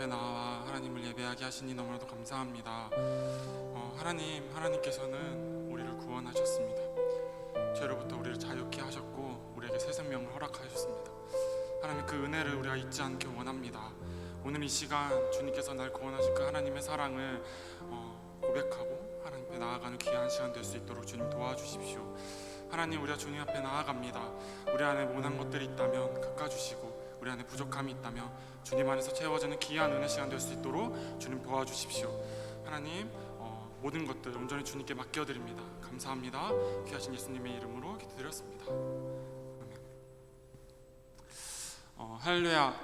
앞에 나와 하나님을 예배하게 하시니 너무나도 감사합니다. 하나님께서는 우리를 구원하셨습니다. 죄로부터 우리를 자유케 하셨고 우리에게 새 생명을 허락하셨습니다. 하나님, 그 은혜를 우리가 잊지 않기 원합니다. 오늘 이 시간 주님께서 날 구원하신 그 하나님의 사랑을 고백하고 하나님 앞에 나아가는 귀한 시간 될 수 있도록 주님 도와주십시오. 하나님, 우리가 주님 앞에 나아갑니다. 우리 안에 모난 것들이 있다면 깎아주시고 우리 안에 부족함이 있다면 주님 안에서 채워지는 귀한 은혜 시간 될 수 있도록 주님 도와주십시오. 하나님, 모든 것들 온전히 주님께 맡겨드립니다. 감사합니다. 귀하신 예수님의 이름으로 기도드렸습니다. 아멘. 할렐루야.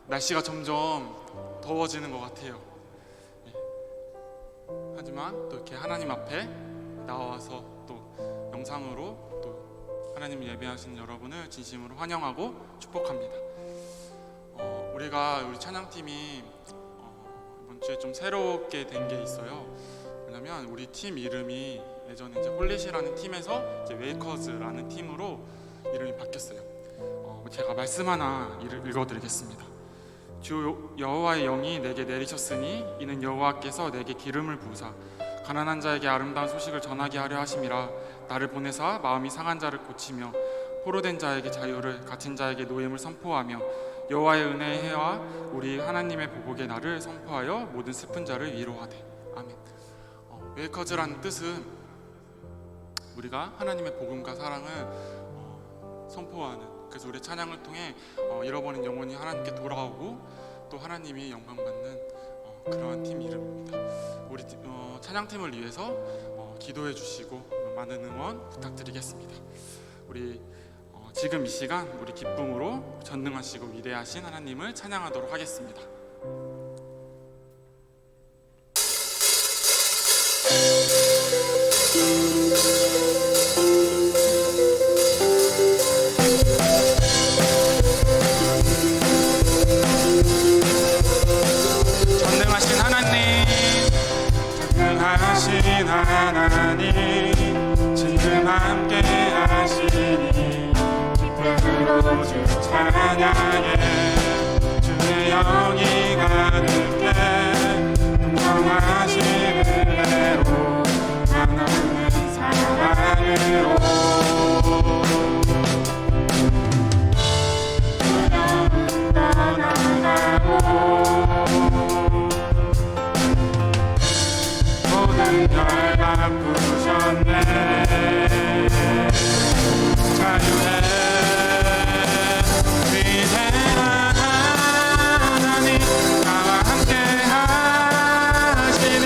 날씨가 점점 더워지는 것 같아요. 하지만 또 이렇게 하나님 앞에 나와서 또 영상으로 또 하나님을 예배하시는 여러분을 진심으로 환영하고 축복합니다. 우리 찬양팀이 이번 주에 좀 새롭게 된 게 있어요. 왜냐면 우리 팀 이름이 예전에 이제 홀릿이라는 팀에서 이제 웨이커즈라는 팀으로 이름이 바뀌었어요. 제가 말씀 하나 읽어드리겠습니다. 주 여호와의 영이 내게 내리셨으니 이는 여호와께서 내게 기름을 부으사 가난한 자에게 아름다운 소식을 전하게 하려 하심이라. 나를 보내사 마음이 상한 자를 고치며 포로된 자에게 자유를, 갇힌 자에게 노임을 선포하며 여호와의 은혜의 해와 우리 하나님의 보복의 날을 선포하여 모든 슬픈 자를 위로하되. 아멘. 웨이커즈라는 뜻은 우리가 하나님의 복음과 사랑을 선포하는, 그래서 우리 찬양을 통해 잃어버린 영혼이 하나님께 돌아오고 또 하나님이 영광받는 그러한 팀 이름입니다. 우리 찬양팀을 위해서 기도해 주시고 많은 응원 부탁드리겠습니다. 우리 지금 이 시간 우리 기쁨으로 전능하시고 위대하신 하나님을 찬양하도록 하겠습니다. 하나님 지금 함께 하시니 기쁨으로 주 찬양해. 주의 영이 가득해 풍성하신 은혜로 하나님의 사랑으로 두려움 떠나가고 모든 걸 바꾸셨네. 자유해. 위대한 하나님 나와 함께 하시니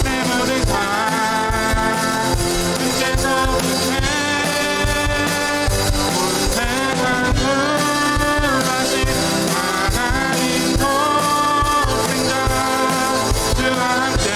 내 모든 삶 주께서 구해 온 세상 구하신 하나님 동생자 주와 함께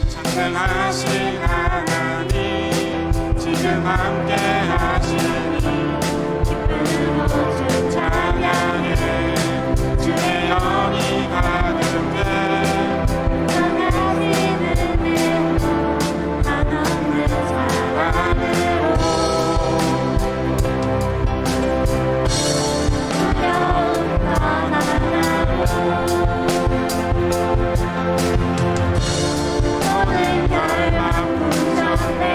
전능하신 하나님 지금 함께 하시니 기쁨으로 주 찬양해. 주의 영이 가득해 평안하신 은혜로 하나님의 사랑으로 두려움 떠나가고 모든 걸 바꾸셨네.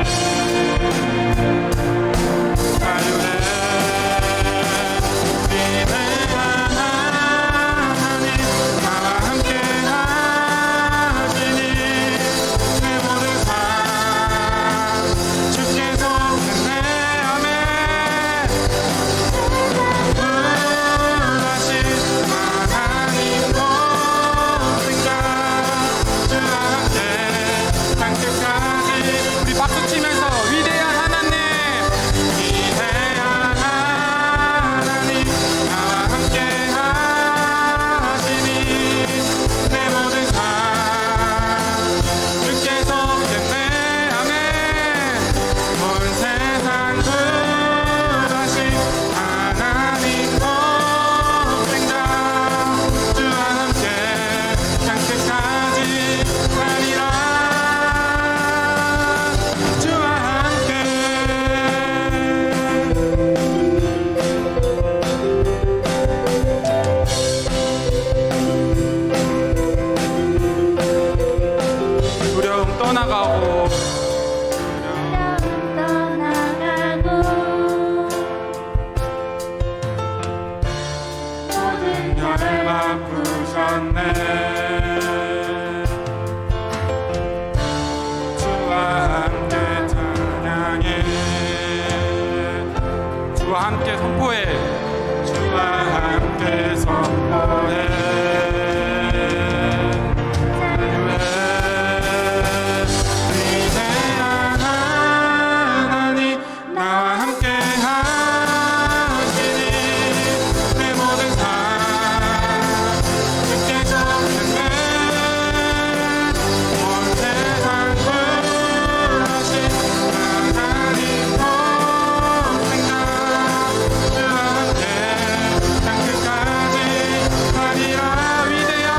나를 바꾸셨네. 주와 함께 찬양해. 주와 함께 선포해. 주와 함께 선포해. 위대한 하나님 나와 함께 하시니 내 모든 삶 주께 줬는데 온 세상 구하신 하나님 생각 주와 함께 땅 끝까지 가리라. 위대한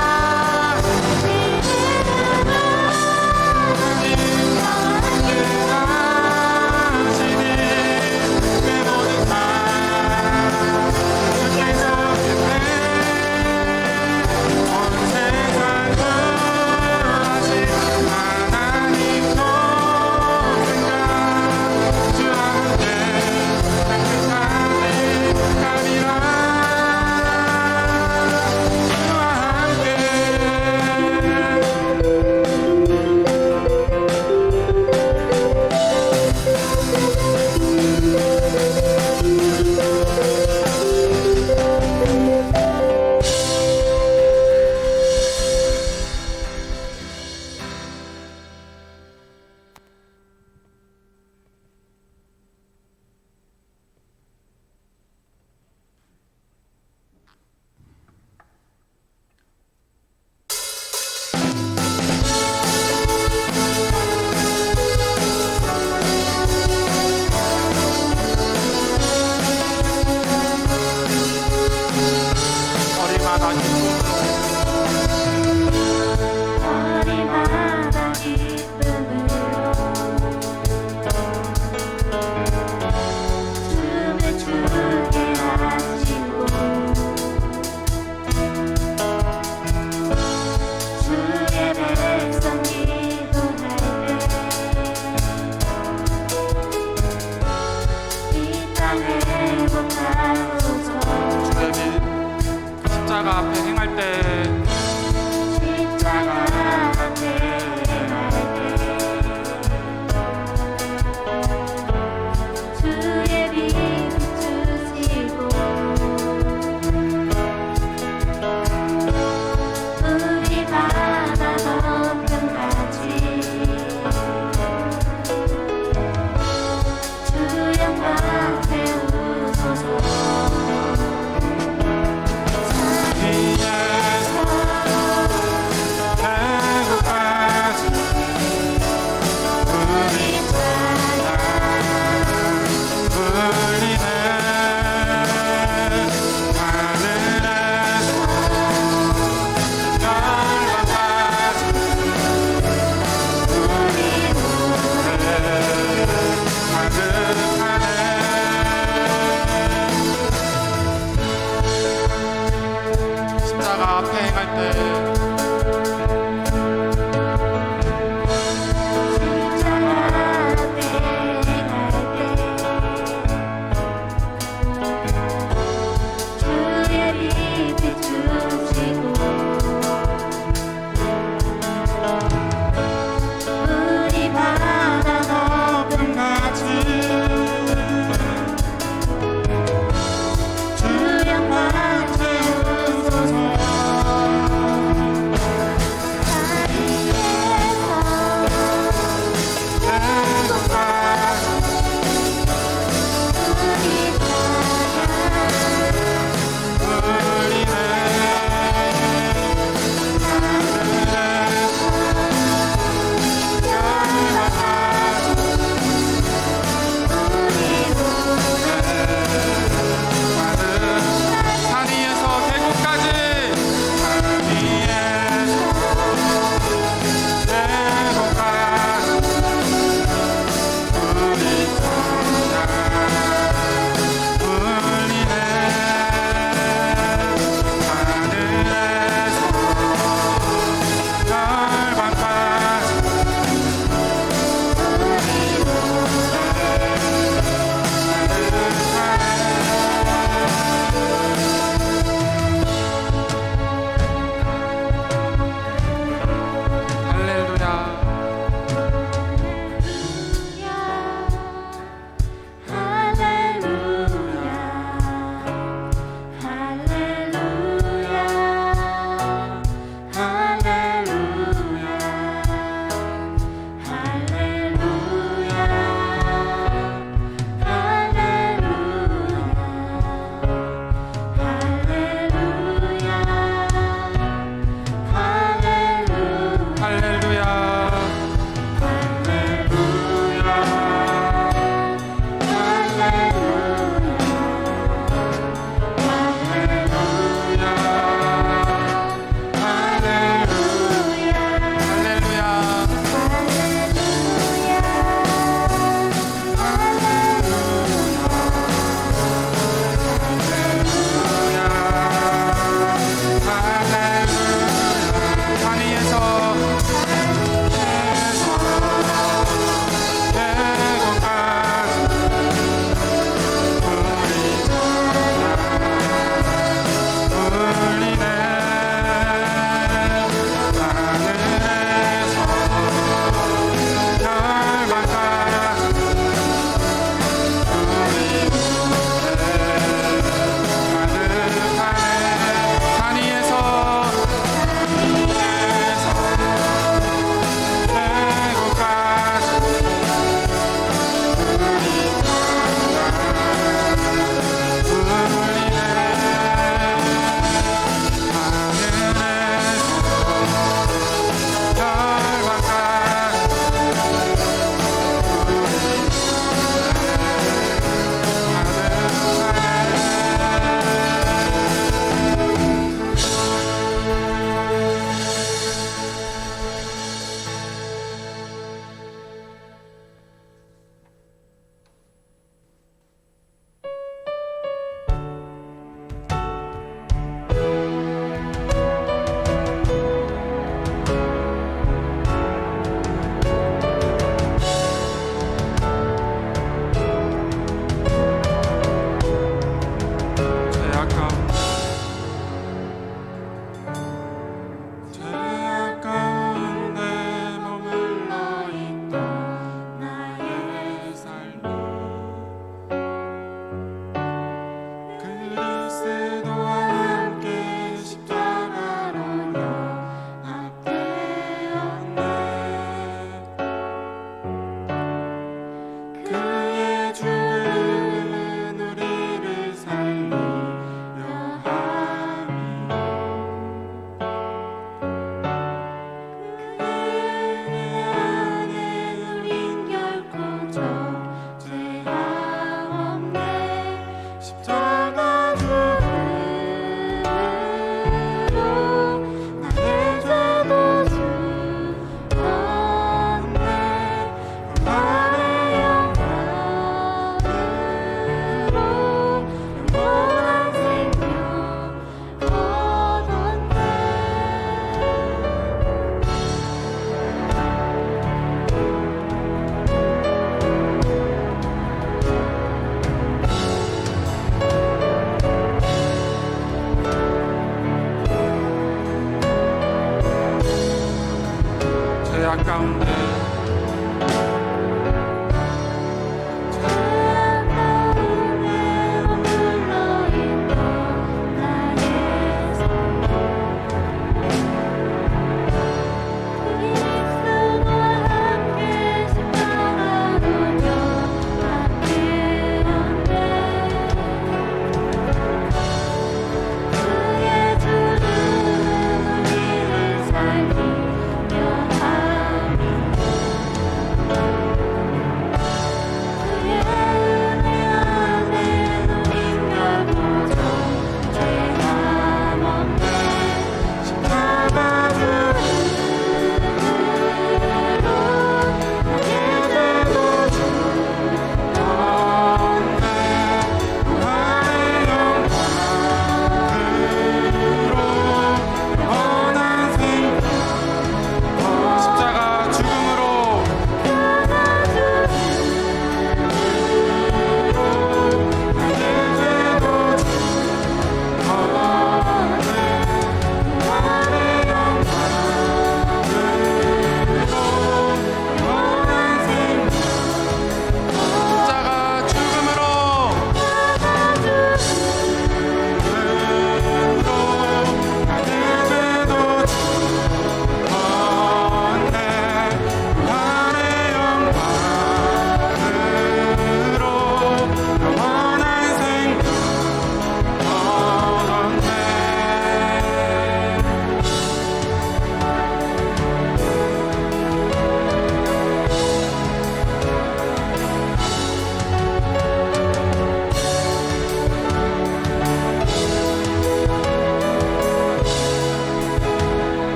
어리마다 어리마다 기쁨으로 춤을 추게 하시고 주의 백성 기도할 때 이 땅에 복하소서. 주의 빛 십자가 앞에 행할 때 십자가 앞에 행할 때 주의 빛 비추시고 우리 바다 너편같이 주 영광 채우소서. 위에서 태국까지 우리 찬양 울리네. 하늘에서 영광까지 우리 노래 가득하네. 십자가 앞에 행할 때 십자가 앞에 행할 때 주의 빛 비추시고 우리 바다 너편같이 주 영광 채우소서.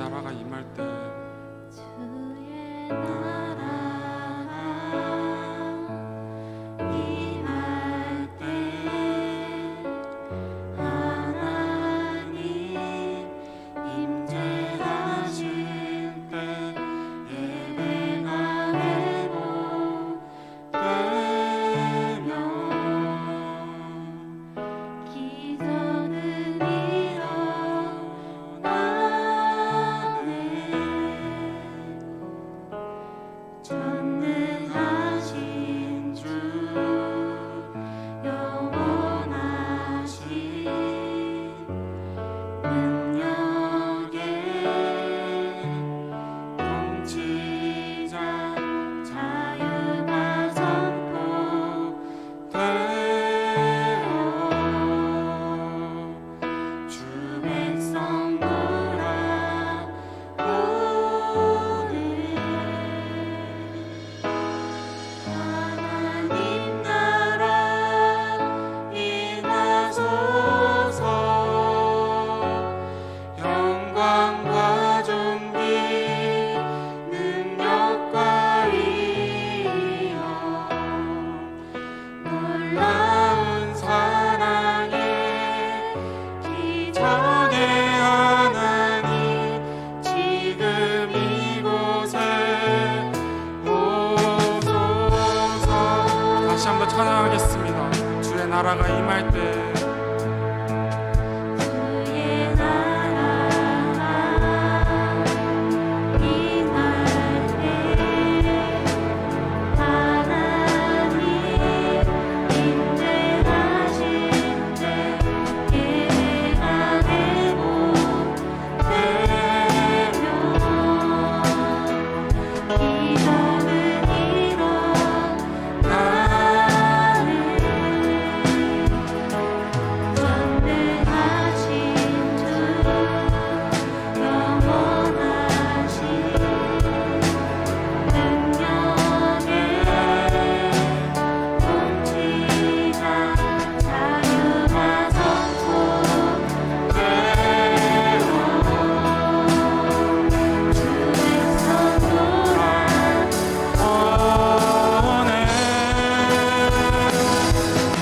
나라가 임할 때 주의 나라가 임할 때 하나님 임재하실 때 예배가 회복되며 기적은 일어나네 전능하신 주 영원하신 능력의 통치자 자유가 선포되어 주 백성 돌아오네 하나님 나라 임하소서 영광과 존귀 능력과 위엄 놀라운 사랑에 기적의 하나님 지금 이곳에 오소서. 다시 한번 찬양하겠습니다. 주의 나라가 임할 때 주의 나라가 임할 때 하나님 임재하실 때 예배가 회복되며 기적은 일어나네 전능하신 주 영원하신 능력의 통치자 자유가 선포되어 주 백성 돌아오네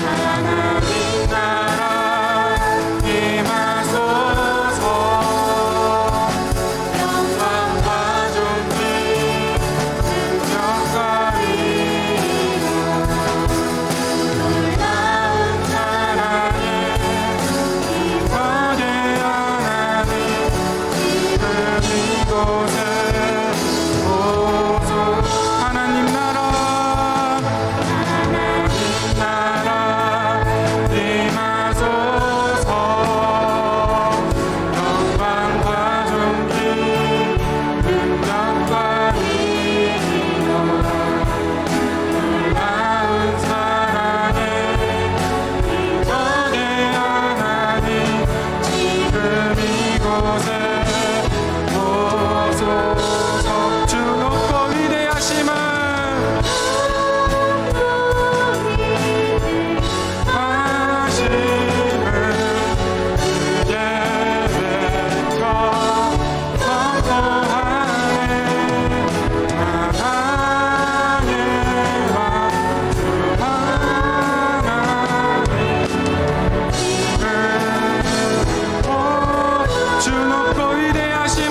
하나님 나라 임하소서. 영광과 존귀 능력과 위엄 놀라운 사랑에 기적의 하나님 지금 이곳에 오소. 하나님 나라 임하소서. 영광과 존귀 능력과 위엄 놀라운 사랑에 기적의 하나님 지금 이곳에 오소서. 주 높고 위대하심을 하심을 주께 외쳐 선포하네. 사랑의 왕 주 하나님 지금 주 높고 위대하심을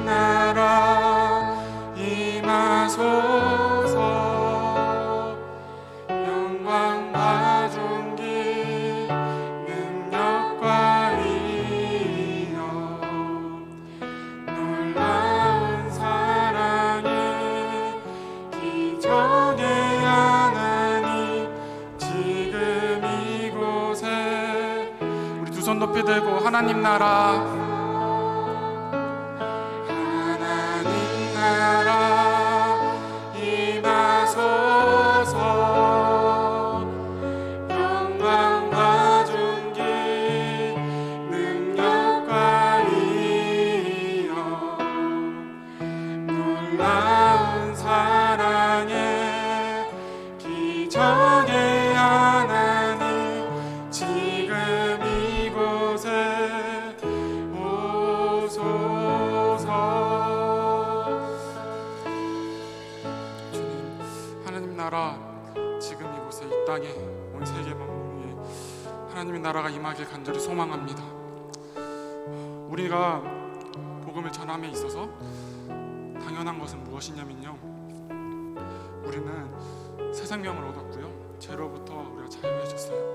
나라 임하소서. 높이 들고 하나님 나라 임하소서. 영광과 존귀 능력과 위엄 놀라운 사랑에 기적의 하나님 지금 이곳에 오소서. 주님, 하나님 나라 지금 이곳에 이 땅에 온 세계 만국에 하나님의 나라가 임하길 간절히 소망합니다. 우리가 복음을 전함에 있어서 당연한 것은 무엇이냐면요, 우리는 새 생명을 얻었고요, 죄로부터 우리가 자유해졌어요.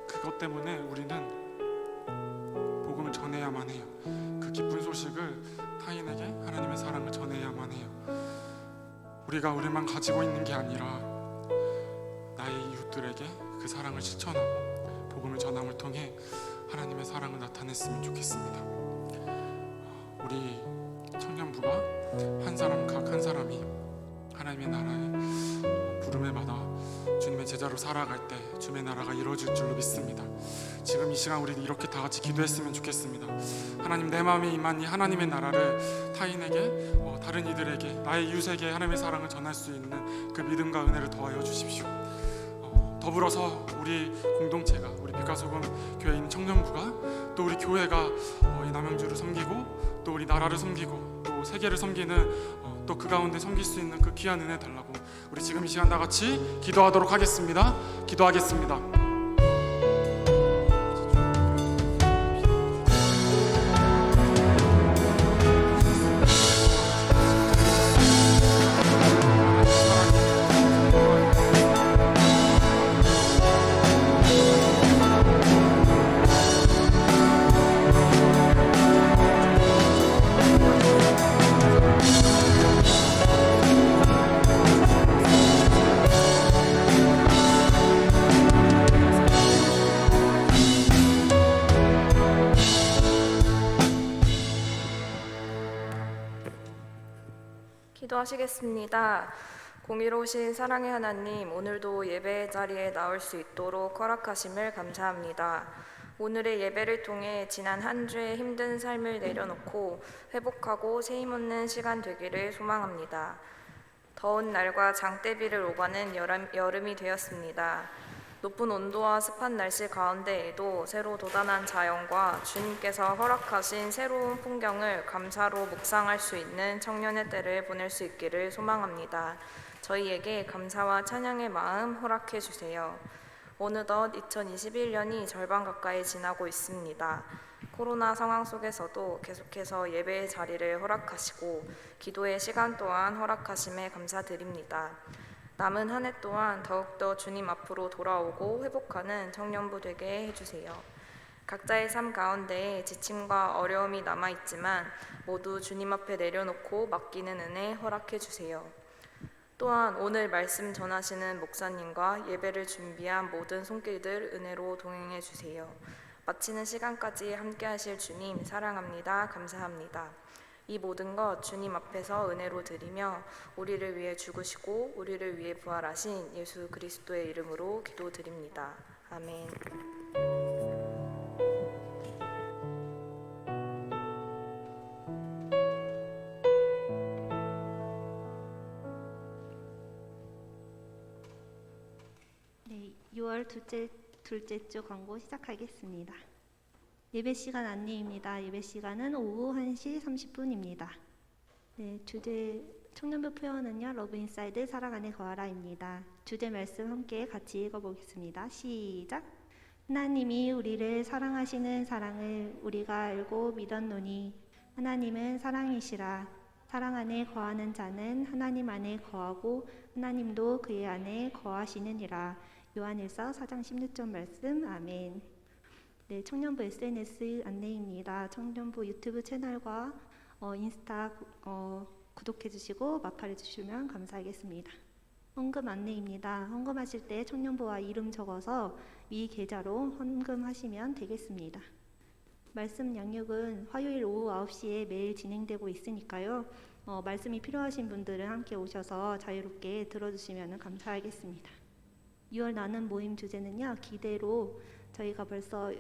그것 때문에 우리는 복음을 전해야만 해요. 그 기쁜 소식을 타인에게 하나님의 사랑을 전해야만 해요. 우리가 우리만 가지고 있는 게 아니라 나의 이웃들에게 그 사랑을 실천하고 복음을 전함을 통해 하나님의 사랑을 나타냈으면 좋겠습니다. 우리 청년부가 한 사람 각 한 사람이 하나님의 나라에 부름을 받아 주님의 제자로 살아갈 때 주님의 나라가 이루어질 줄로 믿습니다. 지금 이 시간 우리 이렇게 다 같이 기도했으면 좋겠습니다. 하나님, 내 마음에 임한 이 하나님의 나라를 타인에게 다른 이들에게 나의 이웃에게 하나님의 사랑을 전할 수 있는 그 믿음과 은혜를 더하여 주십시오. 더불어서 우리 공동체가, 우리 빛과 소금 교회에 있는 청년부가, 또 우리 교회가 이 남양주를 섬기고 또 우리 나라를 섬기고 또 세계를 섬기는 또 그 가운데 섬길 수 있는 그 귀한 은혜 달라고 우리 지금 이 시간 다 같이 기도하도록 하겠습니다. 기도하겠습니다. 기도하시겠습니다. 공의로우신 사랑의 하나님, 오늘도 예배 자리에 나올 수 있도록 허락하심을 감사합니다. 오늘의 예배를 통해 지난 한 주의 힘든 삶을 내려놓고 회복하고 새 힘 얻는 시간 되기를 소망합니다. 더운 날과 장대비를 오가는 여름이 되었습니다. 높은 온도와 습한 날씨 가운데에도 새로 돋아난 자연과 주님께서 허락하신 새로운 풍경을 감사로 묵상할 수 있는 청년의 때를 보낼 수 있기를 소망합니다. 저희에게 감사와 찬양의 마음 허락해 주세요. 어느덧 2021년이 절반 가까이 지나고 있습니다. 코로나 상황 속에서도 계속해서 예배의 자리를 허락하시고 기도의 시간 또한 허락하심에 감사드립니다. 남은 한 해 동안 더욱더 주님 앞으로 돌아오고 회복하는 청년부 되게 해주세요. 각자의 삶 가운데 지침과 어려움이 남아있지만 모두 주님 앞에 내려놓고 맡기는 은혜 허락해 주세요. 또한 오늘 말씀 전하시는 목사님과 예배를 준비한 모든 손길들 은혜로 동행해 주세요. 마치는 시간까지 함께 하실 주님 사랑합니다. 감사합니다. 이 모든 것 주님 앞에서 은혜로 드리며 우리를 위해 죽으시고 우리를 위해 부활하신 예수 그리스도의 이름으로 기도드립니다. 아멘. 네, 6월 둘째 주 광고 시작하겠습니다. 예배 시간 안내입니다. 예배 시간은 오후 1시 30분입니다. 네, 주제 청년부 표현은요, 러브 인사이드 사랑 안에 거하라입니다. 주제 말씀 함께 같이 읽어보겠습니다. 시작. 하나님이 우리를 사랑하시는 사랑을 우리가 알고 믿었노니 하나님은 사랑이시라. 사랑 안에 거하는 자는 하나님 안에 거하고 하나님도 그의 안에 거하시느니라. 요한일서 4장 16절 말씀. 아멘. 네, 청년부 SNS 안내입니다. 청년부 유튜브 채널과 인스타 구독해 주시고 마팔해 주시면 감사하겠습니다. 헌금 안내입니다. 헌금하실 때 청년부와 이름 적어서 위 계좌로 헌금하시면 되겠습니다. 말씀 양육은 화요일 오후 9시에 매일 진행되고 있으니까요. 말씀이 필요하신 분들은 함께 오셔서 자유롭게 들어주시면 감사하겠습니다. 6월 나눔 모임 주제는요, 기대로 저희가 벌써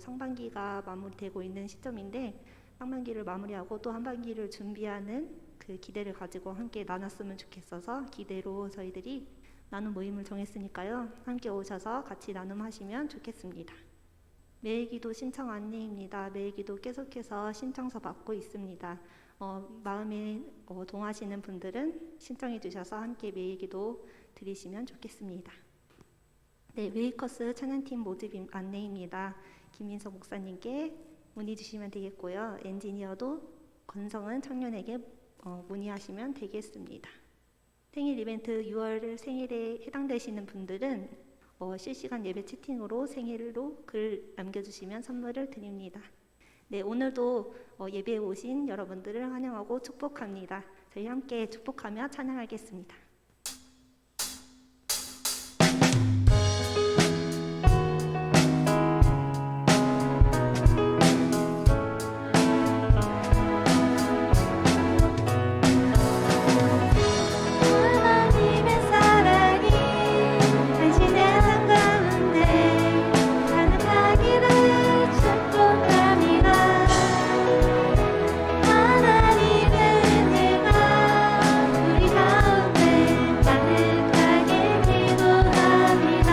상반기가 마무리되고 있는 시점인데 상반기를 마무리하고 또 한반기를 준비하는 그 기대를 가지고 함께 나눴으면 좋겠어서 기대로 저희들이 나눔 모임을 정했으니까요. 함께 오셔서 같이 나눔하시면 좋겠습니다. 매일기도 신청 안내입니다. 매일기도 계속해서 신청서 받고 있습니다. 마음에 동하시는 분들은 신청해 주셔서 함께 매일기도 드리시면 좋겠습니다. 네, 웨이커스 찬양팀 모집 안내입니다. 김민석 목사님께 문의 주시면 되겠고요. 엔지니어도 권성은 청년에게 문의하시면 되겠습니다. 생일 이벤트 6월 생일에 해당되시는 분들은 실시간 예배 채팅으로 생일로 글 남겨주시면 선물을 드립니다. 네, 오늘도 예배에 오신 여러분들을 환영하고 축복합니다. 저희 함께 축복하며 찬양하겠습니다. 하나님의 사랑이 당신의 삶 가운데 가득하기를 축복합니다. 하나님의 은혜가 우리 가운데 가득하게 기도합니다.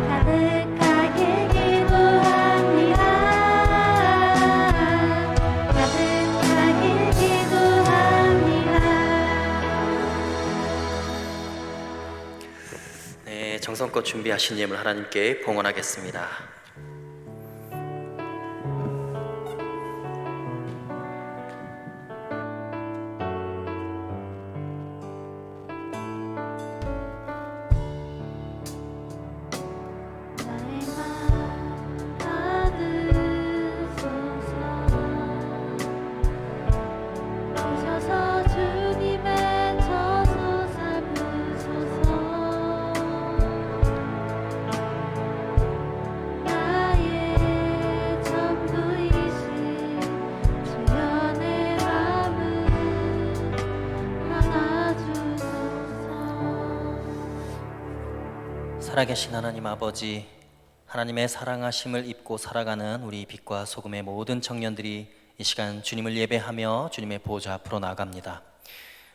가득하게 기도합니다. 가득하게 기도합니다. 네, 정성껏 준비하신 예물 하나님께 봉헌하겠습니다. 나의 맘 받으소서. 오셔서 주님의 저소 삼으소서. 나의 전부이신 주여 내 맘을 받아주소서. 살아계신 하나님 아버지, 하나님의 사랑하심을 입고 살아가는 우리 빛과 소금의 모든 청년들이 이 시간 주님을 예배하며 주님의 보좌 앞으로 나아갑니다.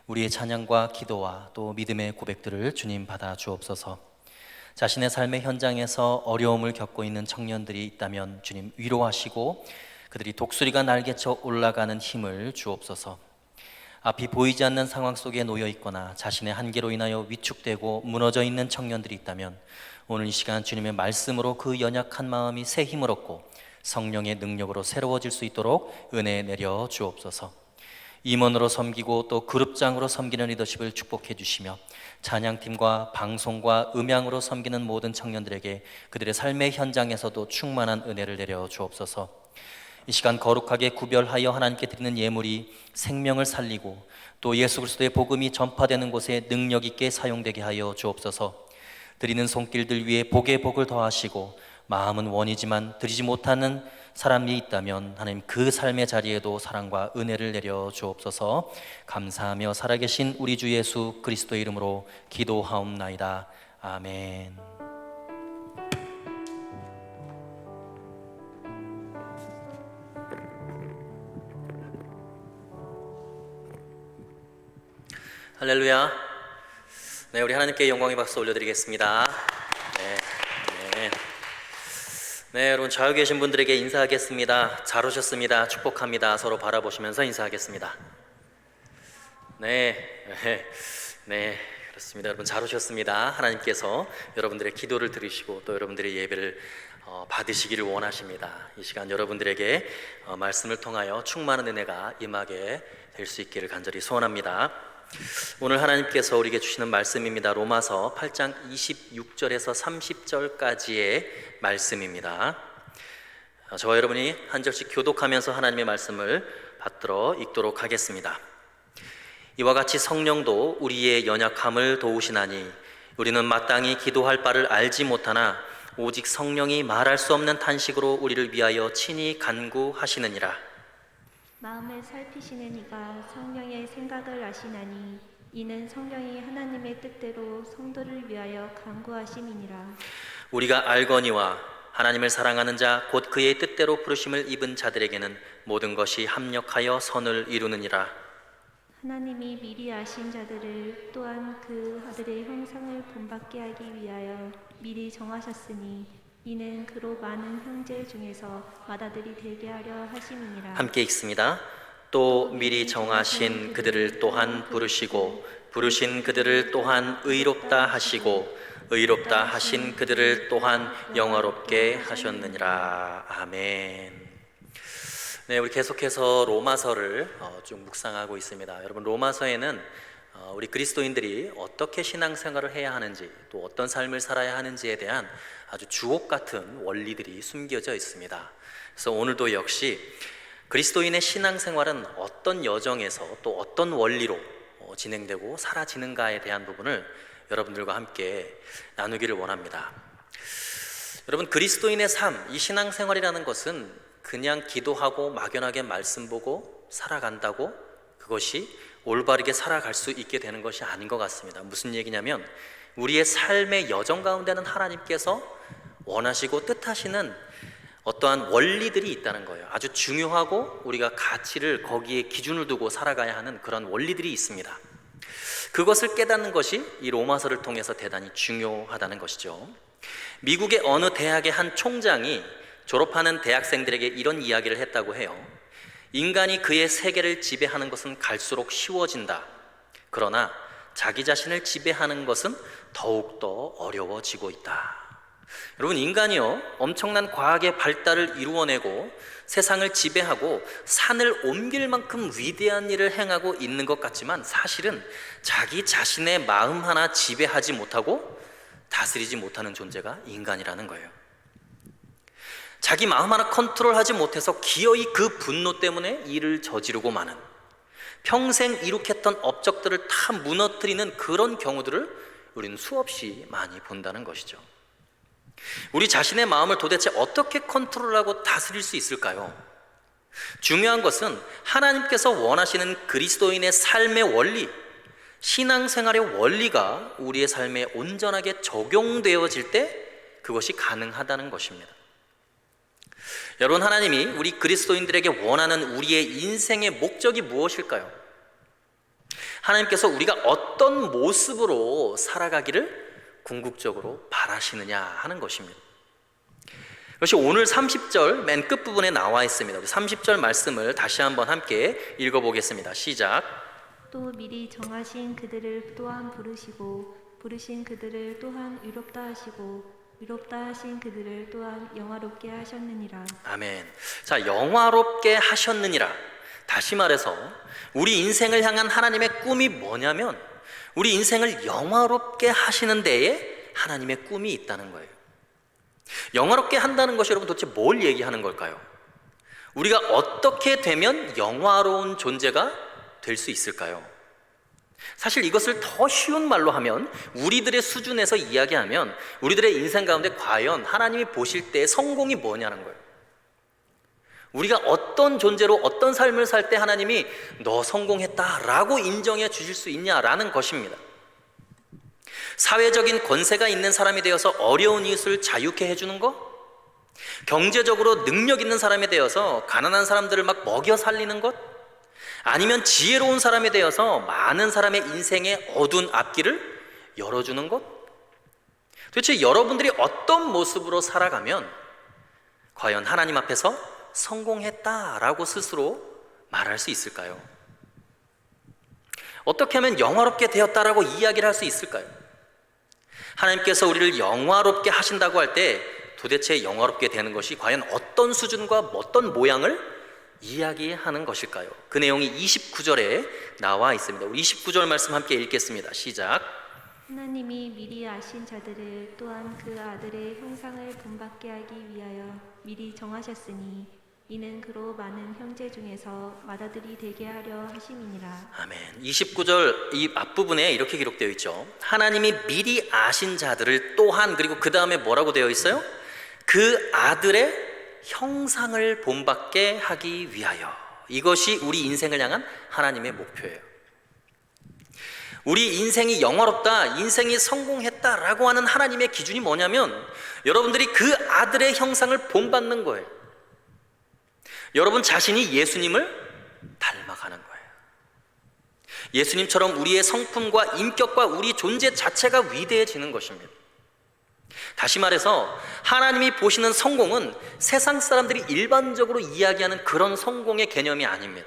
우리의 찬양과 기도와 또 믿음의 고백들을 주님 받아 주옵소서. 자신의 삶의 현장에서 어려움을 겪고 있는 청년들이 있다면 주님 위로하시고 그들이 독수리가 날개쳐 올라가는 힘을 주옵소서. 앞이 보이지 않는 상황 속에 놓여 있거나 자신의 한계로 인하여 위축되고 무너져 있는 청년들이 있다면 오늘 이 시간 주님의 말씀으로 그 연약한 마음이 새 힘을 얻고 성령의 능력으로 새로워질 수 있도록 은혜 내려 주옵소서. 임원으로 섬기고 또 그룹장으로 섬기는 리더십을 축복해 주시며 찬양팀과 방송과 음향으로 섬기는 모든 청년들에게 그들의 삶의 현장에서도 충만한 은혜를 내려 주옵소서. 이 시간 거룩하게 구별하여 하나님께 드리는 예물이 생명을 살리고 또 예수 그리스도의 복음이 전파되는 곳에 능력 있게 사용되게 하여 주옵소서. 드리는 손길들 위에 복의 복을 더하시고 마음은 원이지만 드리지 못하는 사람이 있다면 하나님 그 삶의 자리에도 사랑과 은혜를 내려 주옵소서. 감사하며 살아계신 우리 주 예수 그리스도의 이름으로 기도하옵나이다. 아멘. 할렐루야. 네, 우리 하나님께 영광의 박수 올려드리겠습니다. 네, 여러분 좌우 계신 분들에게 인사하겠습니다. 잘 오셨습니다. 축복합니다. 서로 바라보시면서 인사하겠습니다. 네, 그렇습니다. 여러분 잘 오셨습니다. 하나님께서 여러분들의 기도를 들으시고 또 여러분들의 예배를 받으시기를 원하십니다. 이 시간 여러분들에게 말씀을 통하여 충만한 은혜가 임하게 될 수 있기를 간절히 소원합니다. 오늘 하나님께서 우리에게 주시는 말씀입니다. 로마서 8장 26절에서 30절까지의 말씀입니다. 저와 여러분이 한 절씩 교독하면서 하나님의 말씀을 받들어 읽도록 하겠습니다. 이와 같이 성령도 우리의 연약함을 도우시나니 우리는 마땅히 기도할 바를 알지 못하나 오직 성령이 말할 수 없는 탄식으로 우리를 위하여 친히 간구하시느니라. 마음을 살피시는 이가 성령의 생각을 아시나니 이는 성령이 하나님의 뜻대로 성도를 위하여 간구하심이니라. 우리가 알거니와 하나님을 사랑하는 자 곧 그의 뜻대로 부르심을 입은 자들에게는 모든 것이 합력하여 선을 이루느니라. 하나님이 미리 아신 자들을 또한 그 아들의 형상을 본받게 하기 위하여 미리 정하셨으니 이는 그로 많은 형제 중에서 맏아들이 되게 하려 하심이니라. 함께 읽습니다. 또 미리 정하신 그들을 또한 부르시고 부르신 그들을 또한 의롭다 하시고 의롭다 하신 그들을 또한 영화롭게 하셨느니라. 아멘. 네, 우리 계속해서 로마서를 쭉 묵상하고 있습니다. 여러분, 로마서에는 우리 그리스도인들이 어떻게 신앙생활을 해야 하는지, 또 어떤 삶을 살아야 하는지에 대한 아주 주옥 같은 원리들이 숨겨져 있습니다. 그래서 오늘도 역시 그리스도인의 신앙생활은 어떤 여정에서 또 어떤 원리로 진행되고 사라지는가에 대한 부분을 여러분들과 함께 나누기를 원합니다. 여러분, 그리스도인의 삶, 이 신앙생활이라는 것은 그냥 기도하고 막연하게 말씀 보고 살아간다고 그것이 올바르게 살아갈 수 있게 되는 것이 아닌 것 같습니다. 무슨 얘기냐면 우리의 삶의 여정 가운데는 하나님께서 원하시고 뜻하시는 어떠한 원리들이 있다는 거예요. 아주 중요하고 우리가 가치를 거기에 기준을 두고 살아가야 하는 그런 원리들이 있습니다. 그것을 깨닫는 것이 이 로마서를 통해서 대단히 중요하다는 것이죠. 미국의 어느 대학의 한 총장이 졸업하는 대학생들에게 이런 이야기를 했다고 해요. 인간이 그의 세계를 지배하는 것은 갈수록 쉬워진다. 그러나 자기 자신을 지배하는 것은 더욱더 어려워지고 있다. 여러분, 인간이요, 엄청난 과학의 발달을 이루어내고 세상을 지배하고 산을 옮길 만큼 위대한 일을 행하고 있는 것 같지만 사실은 자기 자신의 마음 하나 지배하지 못하고 다스리지 못하는 존재가 인간이라는 거예요. 자기 마음 하나 컨트롤하지 못해서 기어이 그 분노 때문에 일을 저지르고 마는, 평생 이룩했던 업적들을 다 무너뜨리는 그런 경우들을 우리는 수없이 많이 본다는 것이죠. 우리 자신의 마음을 도대체 어떻게 컨트롤하고 다스릴 수 있을까요? 중요한 것은 하나님께서 원하시는 그리스도인의 삶의 원리, 신앙생활의 원리가 우리의 삶에 온전하게 적용되어질 때 그것이 가능하다는 것입니다. 여러분, 하나님이 우리 그리스도인들에게 원하는 우리의 인생의 목적이 무엇일까요? 하나님께서 우리가 어떤 모습으로 살아가기를 궁극적으로 바라시느냐 하는 것입니다. 그것이 오늘 30절 맨 끝부분에 나와 있습니다. 우리 30절 말씀을 다시 한번 함께 읽어보겠습니다. 시작. 또 미리 정하신 그들을 또한 부르시고 부르신 그들을 또한 의롭다 하시고 의롭다 하신 그들을 또한 영화롭게 하셨느니라. 아멘. 자, 영화롭게 하셨느니라. 다시 말해서 우리 인생을 향한 하나님의 꿈이 뭐냐면 우리 인생을 영화롭게 하시는 데에 하나님의 꿈이 있다는 거예요. 영화롭게 한다는 것이 여러분 도대체 뭘 얘기하는 걸까요? 우리가 어떻게 되면 영화로운 존재가 될 수 있을까요? 사실 이것을 더 쉬운 말로 하면, 우리들의 수준에서 이야기하면 우리들의 인생 가운데 과연 하나님이 보실 때 성공이 뭐냐는 거예요. 우리가 어떤 존재로 어떤 삶을 살 때 하나님이 너 성공했다라고 인정해 주실 수 있냐라는 것입니다. 사회적인 권세가 있는 사람이 되어서 어려운 이웃을 자유케 해주는 것, 경제적으로 능력 있는 사람이 되어서 가난한 사람들을 막 먹여 살리는 것, 아니면 지혜로운 사람이 되어서 많은 사람의 인생의 어두운 앞길을 열어주는 것, 도대체 여러분들이 어떤 모습으로 살아가면 과연 하나님 앞에서 성공했다라고 스스로 말할 수 있을까요? 어떻게 하면 영화롭게 되었다라고 이야기를 할 수 있을까요? 하나님께서 우리를 영화롭게 하신다고 할 때 도대체 영화롭게 되는 것이 과연 어떤 수준과 어떤 모양을 이야기하는 것일까요? 그 내용이 29절에 나와 있습니다. 우리 29절 말씀 함께 읽겠습니다. 시작. 하나님이 미리 아신 자들을 또한 그 아들의 형상을 본받게 하기 위하여 미리 정하셨으니 이는 그로 많은 형제 중에서 맏아들이 되게 하려 하심이니라. 아멘. 29절 이 앞부분에 이렇게 기록되어 있죠. 하나님이 미리 아신 자들을 또한, 그리고 그 다음에 뭐라고 되어 있어요? 그 아들의 형상을 본받게 하기 위하여. 이것이 우리 인생을 향한 하나님의 목표예요. 우리 인생이 영화롭다, 인생이 성공했다라고 하는 하나님의 기준이 뭐냐면 여러분들이 그 아들의 형상을 본받는 거예요. 여러분 자신이 예수님을 닮아가는 거예요. 예수님처럼 우리의 성품과 인격과 우리 존재 자체가 위대해지는 것입니다. 다시 말해서 하나님이 보시는 성공은 세상 사람들이 일반적으로 이야기하는 그런 성공의 개념이 아닙니다.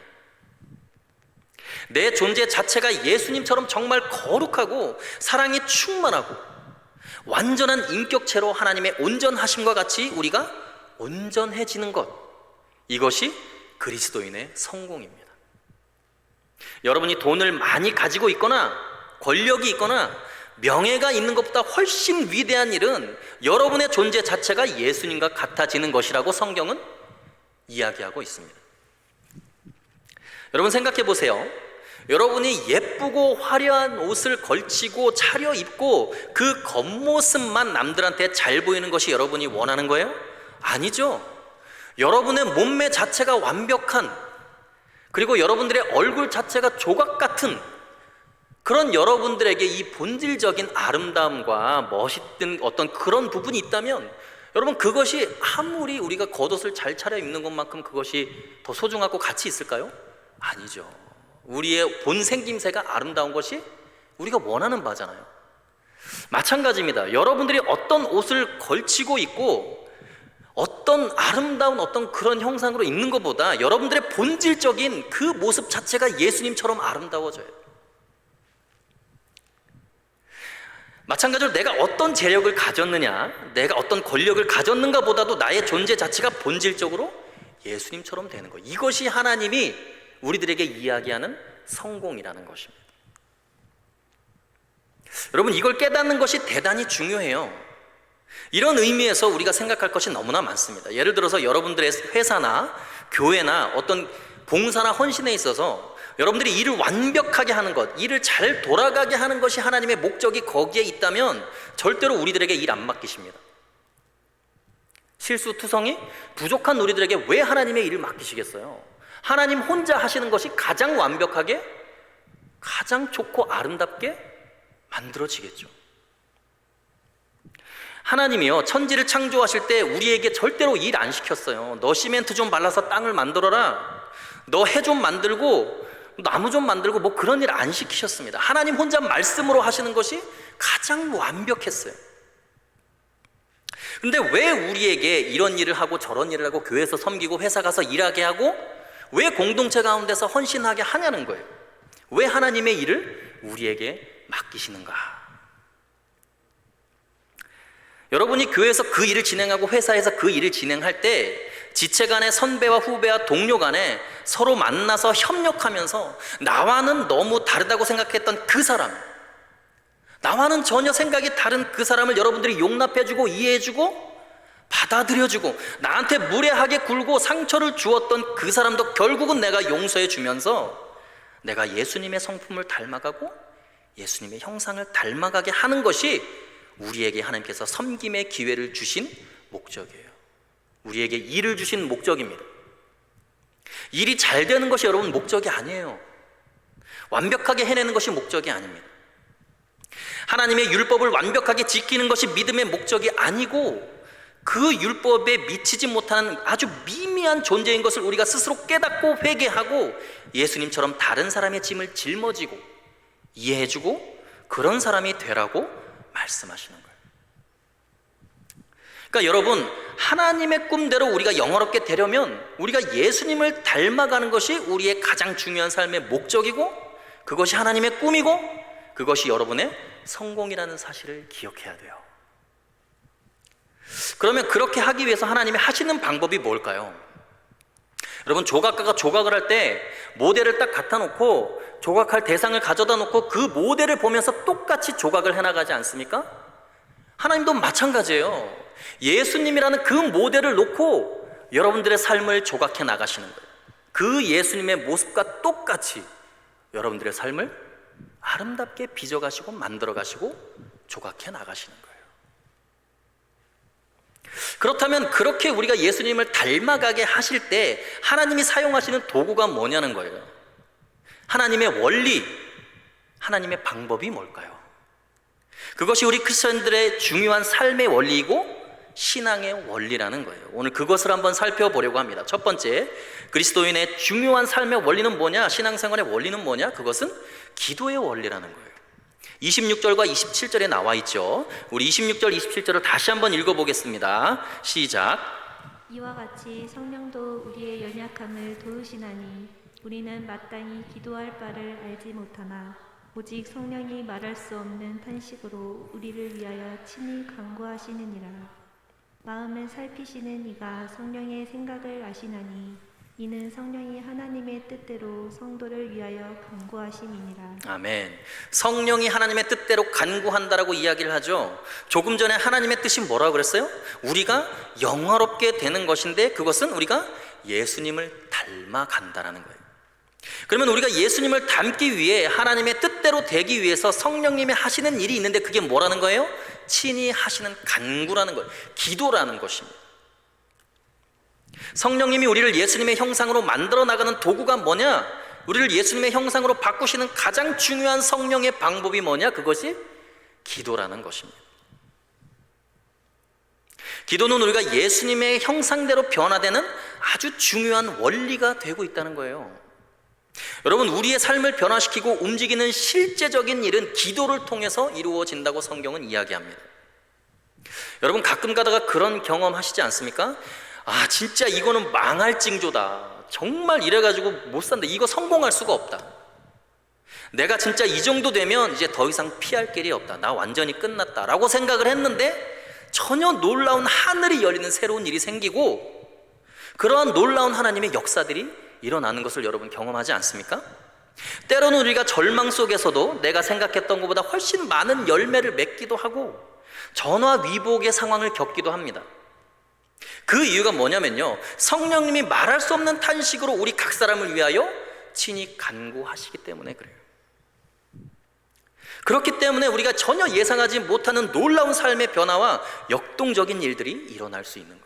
내 존재 자체가 예수님처럼 정말 거룩하고 사랑이 충만하고 완전한 인격체로 하나님의 온전하심과 같이 우리가 온전해지는 것, 이것이 그리스도인의 성공입니다. 여러분이 돈을 많이 가지고 있거나 권력이 있거나 명예가 있는 것보다 훨씬 위대한 일은 여러분의 존재 자체가 예수님과 같아지는 것이라고 성경은 이야기하고 있습니다. 여러분 생각해 보세요. 여러분이 예쁘고 화려한 옷을 걸치고 차려입고 그 겉모습만 남들한테 잘 보이는 것이 여러분이 원하는 거예요? 아니죠. 여러분의 몸매 자체가 완벽한, 그리고 여러분들의 얼굴 자체가 조각 같은 그런 여러분들에게 이 본질적인 아름다움과 멋있던 어떤 그런 부분이 있다면 여러분 그것이 아무리 우리가 겉옷을 잘 차려입는 것만큼 그것이 더 소중하고 가치 있을까요? 아니죠. 우리의 본 생김새가 아름다운 것이 우리가 원하는 바잖아요. 마찬가지입니다. 여러분들이 어떤 옷을 걸치고 있고 어떤 아름다운 어떤 그런 형상으로 있는 것보다 여러분들의 본질적인 그 모습 자체가 예수님처럼 아름다워져요. 마찬가지로 내가 어떤 재력을 가졌느냐, 내가 어떤 권력을 가졌는가 보다도 나의 존재 자체가 본질적으로 예수님처럼 되는 거예요. 이것이 하나님이 우리들에게 이야기하는 성공이라는 것입니다. 여러분 이걸 깨닫는 것이 대단히 중요해요. 이런 의미에서 우리가 생각할 것이 너무나 많습니다. 예를 들어서 여러분들의 회사나 교회나 어떤 봉사나 헌신에 있어서 여러분들이 일을 완벽하게 하는 것, 일을 잘 돌아가게 하는 것이 하나님의 목적이 거기에 있다면 절대로 우리들에게 일 안 맡기십니다. 실수투성이 부족한 우리들에게 왜 하나님의 일을 맡기시겠어요? 하나님 혼자 하시는 것이 가장 완벽하게, 가장 좋고 아름답게 만들어지겠죠. 하나님이요 천지를 창조하실 때 우리에게 절대로 일 안 시켰어요. 너 시멘트 좀 발라서 땅을 만들어라, 너 해 좀 만들고 나무 좀 만들고 뭐 그런 일 안 시키셨습니다. 하나님 혼자 말씀으로 하시는 것이 가장 완벽했어요. 근데 왜 우리에게 이런 일을 하고 저런 일을 하고 교회에서 섬기고 회사 가서 일하게 하고 왜 공동체 가운데서 헌신하게 하냐는 거예요. 왜 하나님의 일을 우리에게 맡기시는가? 여러분이 교회에서 그 일을 진행하고 회사에서 그 일을 진행할 때 지체 간의 선배와 후배와 동료 간에 서로 만나서 협력하면서 나와는 너무 다르다고 생각했던 그 사람, 나와는 전혀 생각이 다른 그 사람을 여러분들이 용납해주고 이해해주고 받아들여주고 나한테 무례하게 굴고 상처를 주었던 그 사람도 결국은 내가 용서해주면서 내가 예수님의 성품을 닮아가고 예수님의 형상을 닮아가게 하는 것이 우리에게 하나님께서 섬김의 기회를 주신 목적이에요. 우리에게 일을 주신 목적입니다. 일이 잘 되는 것이 여러분 목적이 아니에요. 완벽하게 해내는 것이 목적이 아닙니다. 하나님의 율법을 완벽하게 지키는 것이 믿음의 목적이 아니고 그 율법에 미치지 못하는 아주 미미한 존재인 것을 우리가 스스로 깨닫고 회개하고 예수님처럼 다른 사람의 짐을 짊어지고 이해해주고 그런 사람이 되라고 말씀하시는 거예요. 그러니까 여러분 하나님의 꿈대로 우리가 영화롭게 되려면 우리가 예수님을 닮아가는 것이 우리의 가장 중요한 삶의 목적이고 그것이 하나님의 꿈이고 그것이 여러분의 성공이라는 사실을 기억해야 돼요. 그러면 그렇게 하기 위해서 하나님이 하시는 방법이 뭘까요? 여러분 조각가가 조각을 할 때 모델을 딱 갖다 놓고 조각할 대상을 가져다 놓고 그 모델을 보면서 똑같이 조각을 해나가지 않습니까? 하나님도 마찬가지예요. 예수님이라는 그 모델을 놓고 여러분들의 삶을 조각해 나가시는 거예요. 그 예수님의 모습과 똑같이 여러분들의 삶을 아름답게 빚어가시고 만들어가시고 조각해 나가시는 거예요. 그렇다면 그렇게 우리가 예수님을 닮아가게 하실 때 하나님이 사용하시는 도구가 뭐냐는 거예요. 하나님의 원리, 하나님의 방법이 뭘까요? 그것이 우리 크리스천들의 중요한 삶의 원리이고 신앙의 원리라는 거예요. 오늘 그것을 한번 살펴보려고 합니다. 첫 번째, 그리스도인의 중요한 삶의 원리는 뭐냐? 신앙생활의 원리는 뭐냐? 그것은 기도의 원리라는 거예요. 26절과 27절에 나와 있죠. 우리 26절, 27절을 다시 한번 읽어보겠습니다. 시작. 이와 같이 성령도 우리의 연약함을 도우시나니 우리는 마땅히 기도할 바를 알지 못하나 오직 성령이 말할 수 없는 탄식으로 우리를 위하여 친히 간구하시느니라. 마음을 살피시는 이가 성령의 생각을 아시나니 이는 성령이 하나님의 뜻대로 성도를 위하여 간구하심이니라. 아멘. 성령이 하나님의 뜻대로 간구한다라고 이야기를 하죠. 조금 전에 하나님의 뜻이 뭐라고 그랬어요? 우리가 영화롭게 되는 것인데 그것은 우리가 예수님을 닮아간다라는 거예요. 그러면 우리가 예수님을 닮기 위해 하나님의 뜻대로 되기 위해서 성령님이 하시는 일이 있는데 그게 뭐라는 거예요? 친히 하시는 간구라는 거예요. 기도라는 것입니다. 성령님이 우리를 예수님의 형상으로 만들어 나가는 도구가 뭐냐? 우리를 예수님의 형상으로 바꾸시는 가장 중요한 성령의 방법이 뭐냐? 그것이 기도라는 것입니다. 기도는 우리가 예수님의 형상대로 변화되는 아주 중요한 원리가 되고 있다는 거예요. 여러분, 우리의 삶을 변화시키고 움직이는 실제적인 일은 기도를 통해서 이루어진다고 성경은 이야기합니다. 여러분, 가끔 가다가 그런 경험 하시지 않습니까? 아, 진짜 이거는 망할 징조다. 정말 이래가지고 못 산다. 이거 성공할 수가 없다. 내가 진짜 이 정도 되면 이제 더 이상 피할 길이 없다. 나 완전히 끝났다 라고 생각을 했는데 전혀 놀라운 하늘이 열리는 새로운 일이 생기고 그러한 놀라운 하나님의 역사들이 일어나는 것을 여러분 경험하지 않습니까? 때로는 우리가 절망 속에서도 내가 생각했던 것보다 훨씬 많은 열매를 맺기도 하고 전화위복의 상황을 겪기도 합니다. 그 이유가 뭐냐면요, 성령님이 말할 수 없는 탄식으로 우리 각 사람을 위하여 친히 간구하시기 때문에 그래요. 그렇기 때문에 우리가 전혀 예상하지 못하는 놀라운 삶의 변화와 역동적인 일들이 일어날 수 있는 거예요.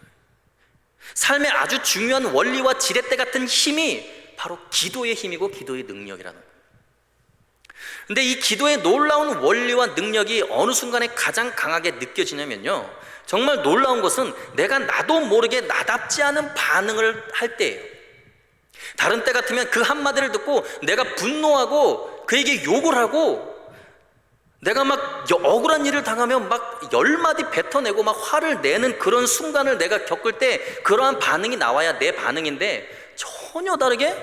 삶의 아주 중요한 원리와 지렛대 같은 힘이 바로 기도의 힘이고 기도의 능력이라는 거예요. 근데 이 기도의 놀라운 원리와 능력이 어느 순간에 가장 강하게 느껴지냐면요, 정말 놀라운 것은 내가 나도 모르게 나답지 않은 반응을 할 때예요. 다른 때 같으면 그 한마디를 듣고 내가 분노하고 그에게 욕을 하고 내가 막 억울한 일을 당하면 막 열마디 뱉어내고 막 화를 내는 그런 순간을 내가 겪을 때 그러한 반응이 나와야 내 반응인데 전혀 다르게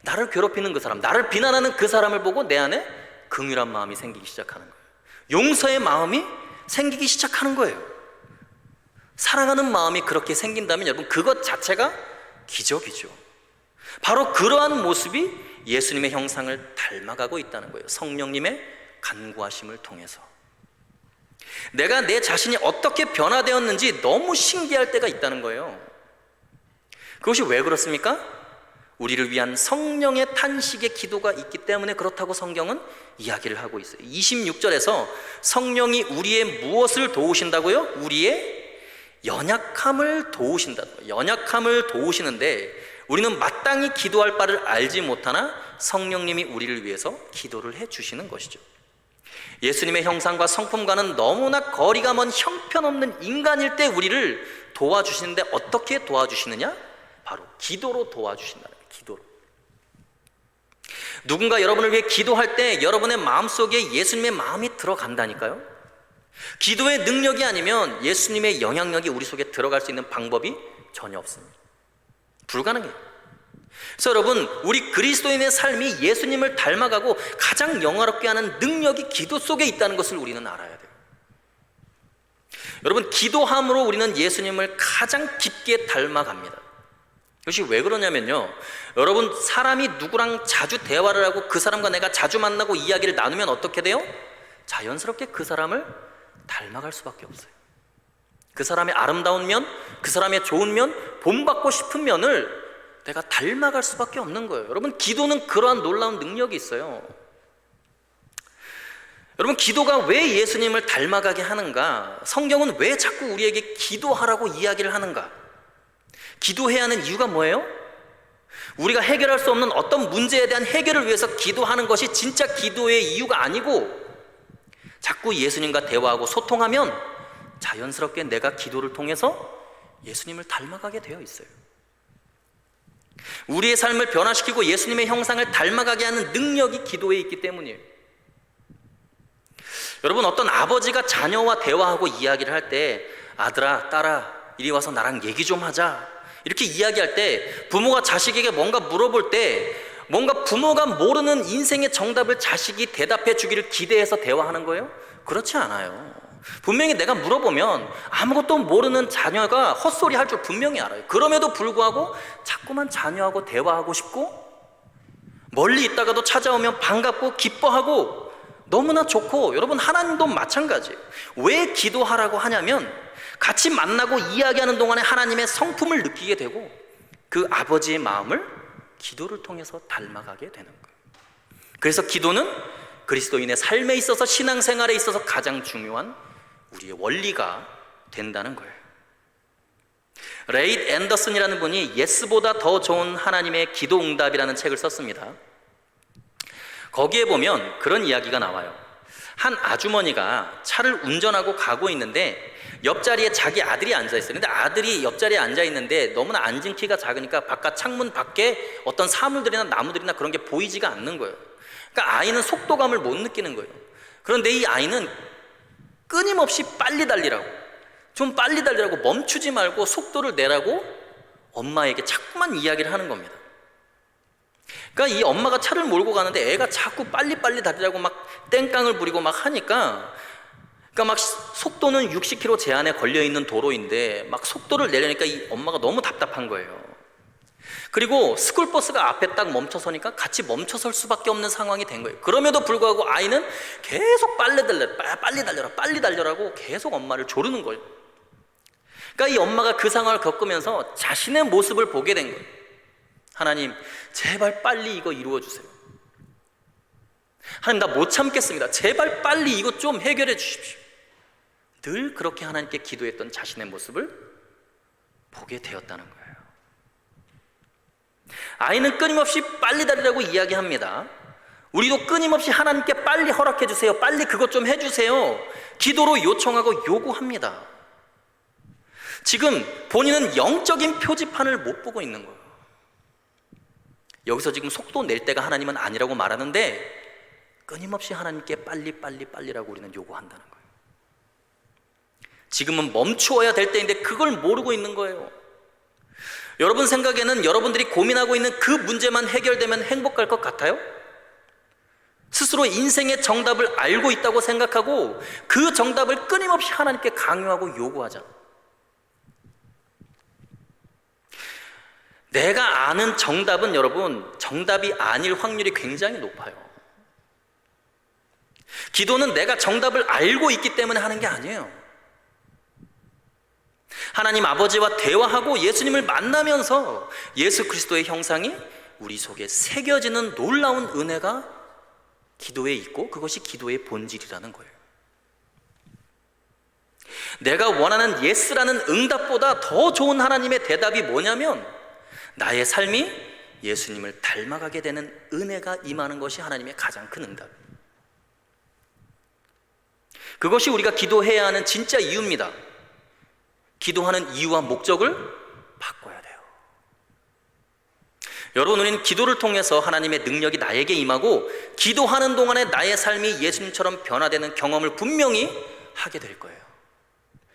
나를 괴롭히는 그 사람, 나를 비난하는 그 사람을 보고 내 안에 긍휼한 마음이 생기기 시작하는 거예요. 용서의 마음이 생기기 시작하는 거예요. 사랑하는 마음이 그렇게 생긴다면 여러분, 그것 자체가 기적이죠. 바로 그러한 모습이 예수님의 형상을 닮아가고 있다는 거예요. 성령님의 간구하심을 통해서 내가 내 자신이 어떻게 변화되었는지 너무 신기할 때가 있다는 거예요. 그것이 왜 그렇습니까? 우리를 위한 성령의 탄식의 기도가 있기 때문에 그렇다고 성경은 이야기를 하고 있어요. 26절에서 성령이 우리의 무엇을 도우신다고요? 우리의 연약함을 도우신다는 거예요. 연약함을 도우시는데 우리는 마땅히 기도할 바를 알지 못하나 성령님이 우리를 위해서 기도를 해주시는 것이죠. 예수님의 형상과 성품과는 너무나 거리가 먼 형편없는 인간일 때 우리를 도와주시는데 어떻게 도와주시느냐? 바로 기도로 도와주신다는 거예요. 기도로. 누군가 여러분을 위해 기도할 때 여러분의 마음속에 예수님의 마음이 들어간다니까요. 기도의 능력이 아니면 예수님의 영향력이 우리 속에 들어갈 수 있는 방법이 전혀 없습니다. 불가능해요. 그래서 여러분, 우리 그리스도인의 삶이 예수님을 닮아가고 가장 영화롭게 하는 능력이 기도 속에 있다는 것을 우리는 알아야 돼요. 여러분, 기도함으로 우리는 예수님을 가장 깊게 닮아갑니다. 그것이 왜 그러냐면요, 여러분, 사람이 누구랑 자주 대화를 하고 그 사람과 내가 자주 만나고 이야기를 나누면 어떻게 돼요? 자연스럽게 그 사람을 닮아갈 수밖에 없어요. 그 사람의 아름다운 면, 그 사람의 좋은 면, 본받고 싶은 면을 내가 닮아갈 수밖에 없는 거예요. 여러분, 기도는 그러한 놀라운 능력이 있어요. 여러분, 기도가 왜 예수님을 닮아가게 하는가? 성경은 왜 자꾸 우리에게 기도하라고 이야기를 하는가? 기도해야 하는 이유가 뭐예요? 우리가 해결할 수 없는 어떤 문제에 대한 해결을 위해서 기도하는 것이 진짜 기도의 이유가 아니고, 자꾸 예수님과 대화하고 소통하면 자연스럽게 내가 기도를 통해서 예수님을 닮아가게 되어 있어요. 우리의 삶을 변화시키고 예수님의 형상을 닮아가게 하는 능력이 기도에 있기 때문이에요. 여러분, 어떤 아버지가 자녀와 대화하고 이야기를 할 때, 아들아, 딸아, 이리 와서 나랑 얘기 좀 하자, 이렇게 이야기할 때, 부모가 자식에게 뭔가 물어볼 때 뭔가 부모가 모르는 인생의 정답을 자식이 대답해 주기를 기대해서 대화하는 거예요? 그렇지 않아요. 분명히 내가 물어보면 아무것도 모르는 자녀가 헛소리 할 줄 분명히 알아요. 그럼에도 불구하고 자꾸만 자녀하고 대화하고 싶고, 멀리 있다가도 찾아오면 반갑고 기뻐하고 너무나 좋고, 여러분, 하나님도 마찬가지예요. 왜 기도하라고 하냐면 같이 만나고 이야기하는 동안에 하나님의 성품을 느끼게 되고 그 아버지의 마음을 기도를 통해서 닮아가게 되는 거예요. 그래서 기도는 그리스도인의 삶에 있어서, 신앙생활에 있어서 가장 중요한 우리의 원리가 된다는 거예요. 레이 앤더슨이라는 분이 예스보다 더 좋은 하나님의 기도 응답이라는 책을 썼습니다. 거기에 보면 그런 이야기가 나와요. 한 아주머니가 차를 운전하고 가고 있는데 옆자리에 자기 아들이 앉아있어요. 근데 아들이 옆자리에 앉아있는데 너무나 앉은 키가 작으니까 바깥 창문 밖에 어떤 사물들이나 나무들이나 그런 게 보이지가 않는 거예요. 그러니까 아이는 속도감을 못 느끼는 거예요. 그런데 이 아이는 끊임없이 빨리 달리라고, 좀 빨리 달리라고, 멈추지 말고 속도를 내라고 엄마에게 자꾸만 이야기를 하는 겁니다. 그러니까 이 엄마가 차를 몰고 가는데 애가 자꾸 빨리빨리 달리라고 막 땡깡을 부리고 막 하니까, 그러니까 막 속도는 60km 제한에 걸려있는 도로인데 막 속도를 내려니까 이 엄마가 너무 답답한 거예요. 그리고 스쿨버스가 앞에 딱 멈춰서니까 같이 멈춰설 수밖에 없는 상황이 된 거예요. 그럼에도 불구하고 아이는 계속 빨리 달려라, 빨리 달려라고 계속 엄마를 조르는 거예요. 그러니까 이 엄마가 그 상황을 겪으면서 자신의 모습을 보게 된 거예요. 하나님, 제발 빨리 이거 이루어 주세요. 하나님, 나 못 참겠습니다. 제발 빨리 이거 좀 해결해 주십시오. 늘 그렇게 하나님께 기도했던 자신의 모습을 보게 되었다는 거예요. 아이는 끊임없이 빨리 달리라고 이야기합니다. 우리도 끊임없이 하나님께 빨리 허락해 주세요, 빨리 그것 좀 해주세요, 기도로 요청하고 요구합니다. 지금 본인은 영적인 표지판을 못 보고 있는 거예요. 여기서 지금 속도 낼 때가 하나님은 아니라고 말하는데 끊임없이 하나님께 빨리라고 우리는 요구한다는 거예요. 지금은 멈추어야 될 때인데 그걸 모르고 있는 거예요. 여러분 생각에는 여러분들이 고민하고 있는 그 문제만 해결되면 행복할 것 같아요? 스스로 인생의 정답을 알고 있다고 생각하고 그 정답을 끊임없이 하나님께 강요하고 요구하자. 내가 아는 정답은, 여러분, 정답이 아닐 확률이 굉장히 높아요. 기도는 내가 정답을 알고 있기 때문에 하는 게 아니에요. 하나님 아버지와 대화하고 예수님을 만나면서 예수 그리스도의 형상이 우리 속에 새겨지는 놀라운 은혜가 기도에 있고, 그것이 기도의 본질이라는 거예요. 내가 원하는 예스라는 응답보다 더 좋은 하나님의 대답이 뭐냐면, 나의 삶이 예수님을 닮아가게 되는 은혜가 임하는 것이 하나님의 가장 큰 응답이에요. 그것이 우리가 기도해야 하는 진짜 이유입니다. 기도하는 이유와 목적을 바꿔야 돼요. 여러분, 우리는 기도를 통해서 하나님의 능력이 나에게 임하고 기도하는 동안에 나의 삶이 예수님처럼 변화되는 경험을 분명히 하게 될 거예요.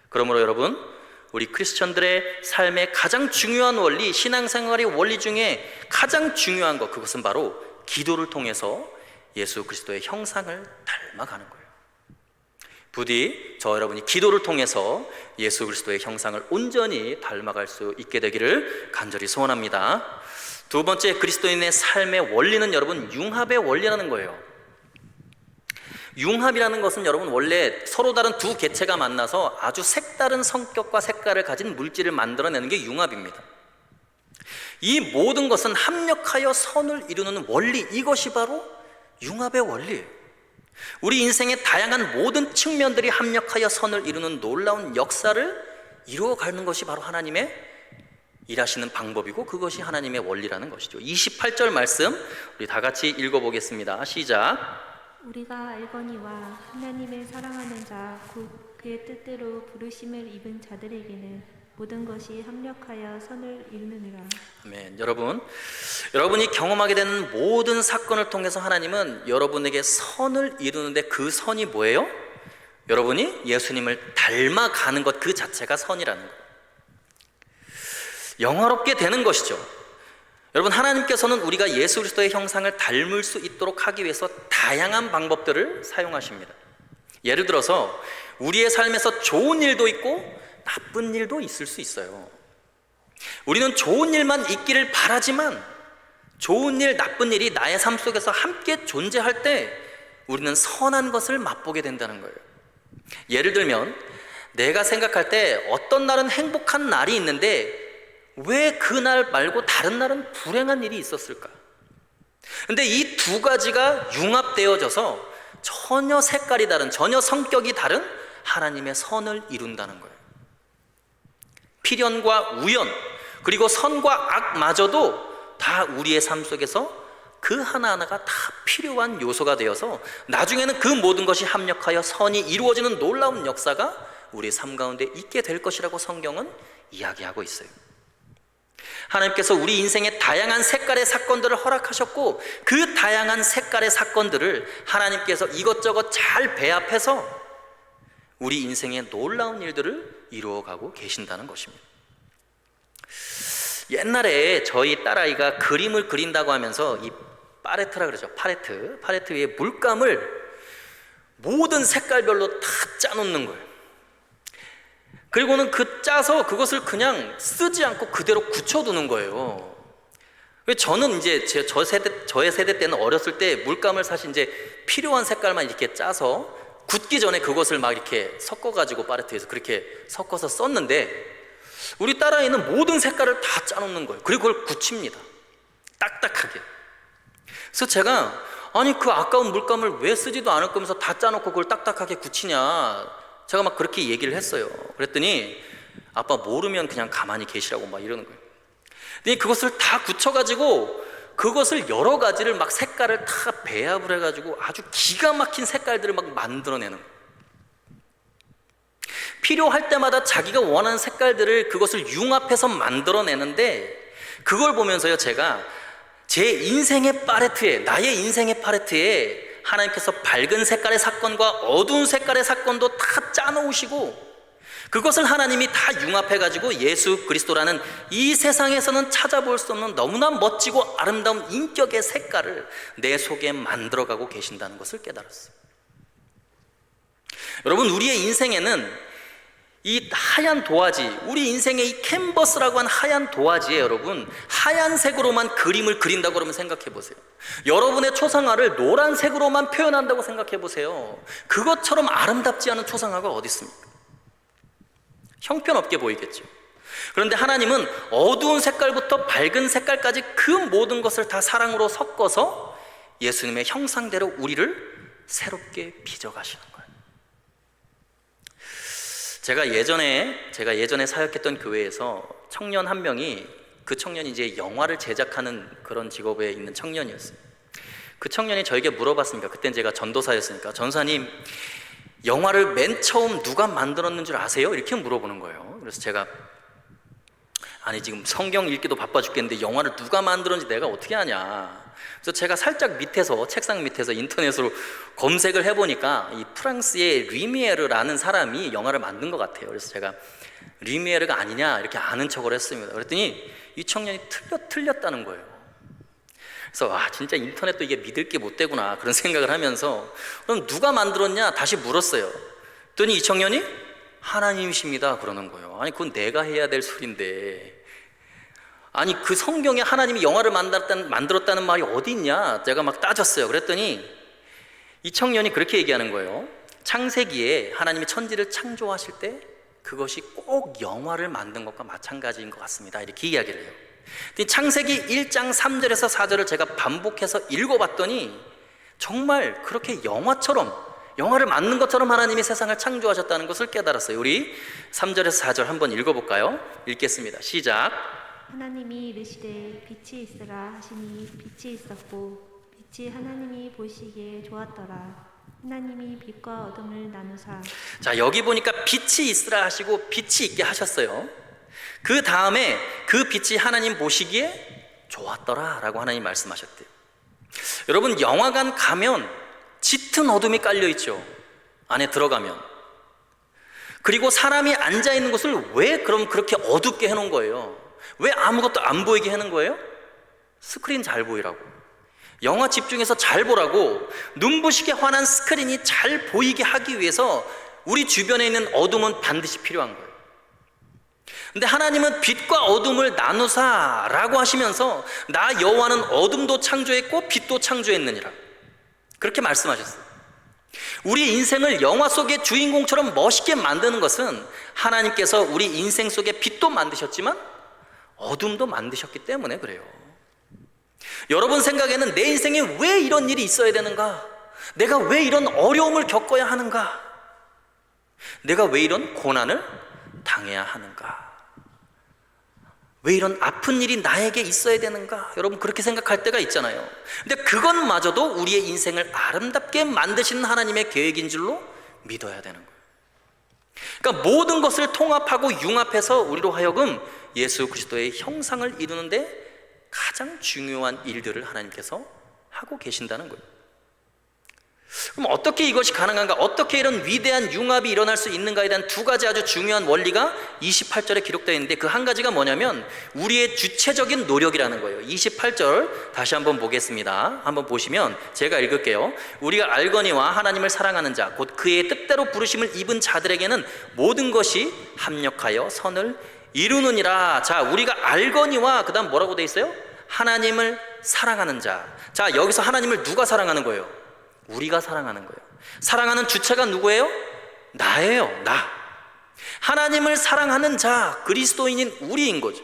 그러므로 여러분, 우리 크리스천들의 삶의 가장 중요한 원리, 신앙생활의 원리 중에 가장 중요한 것, 그것은 바로 기도를 통해서 예수 그리스도의 형상을 닮아가는 거예요. 부디 저 여러분이 기도를 통해서 예수 그리스도의 형상을 온전히 닮아갈 수 있게 되기를 간절히 소원합니다. 두 번째, 그리스도인의 삶의 원리는 여러분 융합의 원리라는 거예요. 융합이라는 것은 여러분 원래 서로 다른 두 개체가 만나서 아주 색다른 성격과 색깔을 가진 물질을 만들어내는 게 융합입니다. 이 모든 것은 합력하여 선을 이루는 원리, 이것이 바로 융합의 원리예요. 우리 인생의 다양한 모든 측면들이 합력하여 선을 이루는 놀라운 역사를 이루어가는 것이 바로 하나님의 일하시는 방법이고 그것이 하나님의 원리라는 것이죠. 28절 말씀 우리 다 같이 읽어보겠습니다. 시작. 우리가 알거니와 하나님을 사랑하는 자 곧 그의 뜻대로 부르심을 입은 자들에게는 모든 것이 합력하여 선을 이루느니라. 아멘. 여러분이 경험하게 되는 모든 사건을 통해서 하나님은 여러분에게 선을 이루는데 그 선이 뭐예요? 여러분이 예수님을 닮아가는 것 그 자체가 선이라는 거예요. 영화롭게 되는 것이죠. 여러분, 하나님께서는 우리가 예수 그리스도의 형상을 닮을 수 있도록 하기 위해서 다양한 방법들을 사용하십니다. 예를 들어서 우리의 삶에서 좋은 일도 있고 나쁜 일도 있을 수 있어요. 우리는 좋은 일만 있기를 바라지만 좋은 일, 나쁜 일이 나의 삶 속에서 함께 존재할 때 우리는 선한 것을 맛보게 된다는 거예요. 예를 들면 내가 생각할 때 어떤 날은 행복한 날이 있는데 왜 그날 말고 다른 날은 불행한 일이 있었을까? 근데 이 두 가지가 융합되어져서 전혀 색깔이 다른, 전혀 성격이 다른 하나님의 선을 이룬다는 거예요. 필연과 우연, 그리고 선과 악마저도 다 우리의 삶 속에서 그 하나하나가 다 필요한 요소가 되어서 나중에는 그 모든 것이 합력하여 선이 이루어지는 놀라운 역사가 우리의 삶 가운데 있게 될 것이라고 성경은 이야기하고 있어요. 하나님께서 우리 인생의 다양한 색깔의 사건들을 허락하셨고 그 다양한 색깔의 사건들을 하나님께서 이것저것 잘 배합해서 우리 인생의 놀라운 일들을 이루어가고 계신다는 것입니다. 옛날에 저희 딸아이가 그림을 그린다고 하면서 이 파레트라 그러죠. 파레트 위에 물감을 모든 색깔별로 다 짜놓는 거예요. 그리고는 짜서 그것을 그냥 쓰지 않고 그대로 굳혀두는 거예요. 저는 이제 저의 세대 때는 어렸을 때 물감을 사실 이제 필요한 색깔만 이렇게 짜서 굳기 전에 그것을 막 이렇게 섞어가지고 파레트에서 그렇게 섞어서 썼는데 우리 딸아이는 모든 색깔을 다 짜놓는 거예요. 그리고 그걸 굳힙니다. 딱딱하게. 그래서 제가 아니 그 아까운 물감을 왜 쓰지도 않을 거면서 다 짜놓고 그걸 딱딱하게 굳히냐, 제가 막 그렇게 얘기를 했어요. 그랬더니 아빠 모르면 그냥 가만히 계시라고 막 이러는 거예요. 근데 그것을 다 굳혀가지고 그것을 여러 가지를 막 색깔을 다 배합을 해가지고 아주 기가 막힌 색깔들을 막 만들어내는 거예요. 필요할 때마다 자기가 원하는 색깔들을 그것을 융합해서 만들어내는데 그걸 보면서요 제가 제 인생의 팔레트에, 나의 인생의 팔레트에 하나님께서 밝은 색깔의 사건과 어두운 색깔의 사건도 다 짜놓으시고 그것을 하나님이 다 융합해가지고 예수 그리스도라는 이 세상에서는 찾아볼 수 없는 너무나 멋지고 아름다운 인격의 색깔을 내 속에 만들어가고 계신다는 것을 깨달았어요. 여러분, 우리의 인생에는 이 하얀 도화지, 우리 인생의 이 캔버스라고 한 하얀 도화지에 여러분 하얀색으로만 그림을 그린다고 그러면 생각해 보세요. 여러분의 초상화를 노란색으로만 표현한다고 생각해 보세요. 그것처럼 아름답지 않은 초상화가 어디 있습니까? 형편없게 보이겠죠. 그런데 하나님은 어두운 색깔부터 밝은 색깔까지 그 모든 것을 다 사랑으로 섞어서 예수님의 형상대로 우리를 새롭게 빚어가시는 거예요. 제가 예전에 사역했던 교회에서 청년 한 명이, 그 청년이 이제 영화를 제작하는 그런 직업에 있는 청년이었어요. 그 청년이 저에게 물어봤습니다. 그땐 제가 전도사였으니까, 전사님 영화를 맨 처음 누가 만들었는 줄 아세요? 이렇게 물어보는 거예요. 그래서 제가 아니 지금 성경 읽기도 바빠 죽겠는데 영화를 누가 만들었는지 내가 어떻게 아냐. 그래서 제가 살짝 밑에서, 책상 밑에서 인터넷으로 검색을 해보니까 이 프랑스의 리미에르라는 사람이 영화를 만든 것 같아요. 그래서 제가 리미에르가 아니냐 이렇게 아는 척을 했습니다. 그랬더니 이 청년이 틀렸다는 거예요. 그래서 와, 진짜 인터넷도 이게 믿을 게 못 되구나 그런 생각을 하면서 그럼 누가 만들었냐 다시 물었어요. 그랬더니 이 청년이 하나님이십니다 그러는 거예요. 아니 그건 내가 해야 될 소리인데, 아니 그 성경에 하나님이 영화를 만들었다는 말이 어디 있냐 제가 막 따졌어요. 그랬더니 이 청년이 그렇게 얘기하는 거예요. 창세기에 하나님이 천지를 창조하실 때 그것이 꼭 영화를 만든 것과 마찬가지인 것 같습니다. 이렇게 이야기를 해요. 창세기 1장 3절에서 4절을 제가 반복해서 읽어봤더니 정말 그렇게 영화를 만든 것처럼 하나님이 세상을 창조하셨다는 것을 깨달았어요. 우리 3절에서 4절 한번 읽어볼까요? 읽겠습니다. 시작. 하나님이 이르시되 빛이 있으라 하시니 빛이 있었고 빛이 하나님이 보시기에 좋았더라. 하나님이 빛과 어둠을 나누사. 자, 여기 보니까 빛이 있으라 하시고 빛이 있게 하셨어요. 그 다음에 그 빛이 하나님 보시기에 좋았더라 라고 하나님 말씀하셨대요. 여러분, 영화관 가면 짙은 어둠이 깔려있죠. 안에 들어가면. 그리고 사람이 앉아있는 곳을 왜 그럼 그렇게 어둡게 해놓은 거예요? 왜 아무것도 안 보이게 해놓은 거예요? 스크린 잘 보이라고, 영화 집중해서 잘 보라고, 눈부시게 환한 스크린이 잘 보이게 하기 위해서 우리 주변에 있는 어둠은 반드시 필요한 거예요. 근데 하나님은 빛과 어둠을 나누사 라고 하시면서 나 여호와는 어둠도 창조했고 빛도 창조했느니라 그렇게 말씀하셨어요. 우리 인생을 영화 속의 주인공처럼 멋있게 만드는 것은 하나님께서 우리 인생 속에 빛도 만드셨지만 어둠도 만드셨기 때문에 그래요. 여러분 생각에는 내 인생에 왜 이런 일이 있어야 되는가? 내가 왜 이런 어려움을 겪어야 하는가? 내가 왜 이런 고난을 당해야 하는가? 왜 이런 아픈 일이 나에게 있어야 되는가? 여러분 그렇게 생각할 때가 있잖아요. 근데 그것마저도 우리의 인생을 아름답게 만드시는 하나님의 계획인 줄로 믿어야 되는 거예요. 그러니까 모든 것을 통합하고 융합해서 우리로 하여금 예수 그리스도의 형상을 이루는데 가장 중요한 일들을 하나님께서 하고 계신다는 거예요. 그럼 어떻게 이것이 가능한가? 어떻게 이런 위대한 융합이 일어날 수 있는가에 대한 두 가지 아주 중요한 원리가 28절에 기록되어 있는데 그 한 가지가 뭐냐면 우리의 주체적인 노력이라는 거예요. 28절 다시 한번 보겠습니다. 한번 보시면 제가 읽을게요. 우리가 알거니와 하나님을 사랑하는 자 곧 그의 뜻대로 부르심을 입은 자들에게는 모든 것이 합력하여 선을 이루느니라. 자, 우리가 알거니와 그 다음 뭐라고 돼 있어요? 하나님을 사랑하는 자. 자, 여기서 하나님을 누가 사랑하는 거예요? 우리가 사랑하는 거예요. 사랑하는 주체가 누구예요? 나예요. 나. 하나님을 사랑하는 자, 그리스도인인 우리인 거죠.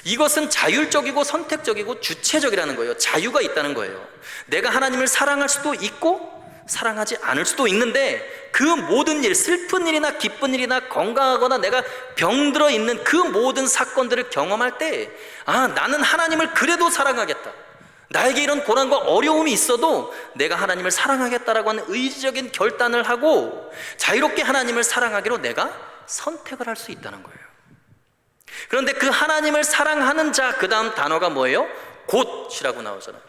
이것은 자율적이고 선택적이고 주체적이라는 거예요. 자유가 있다는 거예요. 내가 하나님을 사랑할 수도 있고 사랑하지 않을 수도 있는데 그 모든 일, 슬픈 일이나 기쁜 일이나 건강하거나 내가 병들어 있는 그 모든 사건들을 경험할 때 나는 하나님을 그래도 사랑하겠다. 나에게 이런 고난과 어려움이 있어도 내가 하나님을 사랑하겠다라고 하는 의지적인 결단을 하고 자유롭게 하나님을 사랑하기로 내가 선택을 할 수 있다는 거예요. 그런데 그 하나님을 사랑하는 자, 그 다음 단어가 뭐예요? 곧이라고 나오잖아요.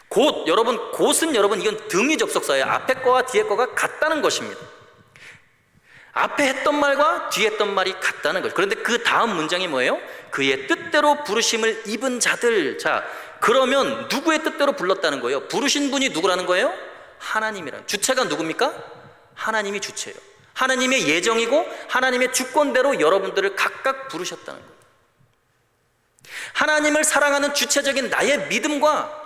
곧, 여러분, 곧은 여러분 이건 등위 접속사예요. 앞에 거와 뒤에 거가 같다는 것입니다. 앞에 했던 말과 뒤에 했던 말이 같다는 거죠. 그런데 그 다음 문장이 뭐예요? 그의 뜻대로 부르심을 입은 자들. 자, 그러면 누구의 뜻대로 불렀다는 거예요? 부르신 분이 누구라는 거예요? 하나님이라는. 주체가 누굽니까? 하나님이 주체예요. 하나님의 예정이고 하나님의 주권대로 여러분들을 각각 부르셨다는 거예요. 하나님을 사랑하는 주체적인 나의 믿음과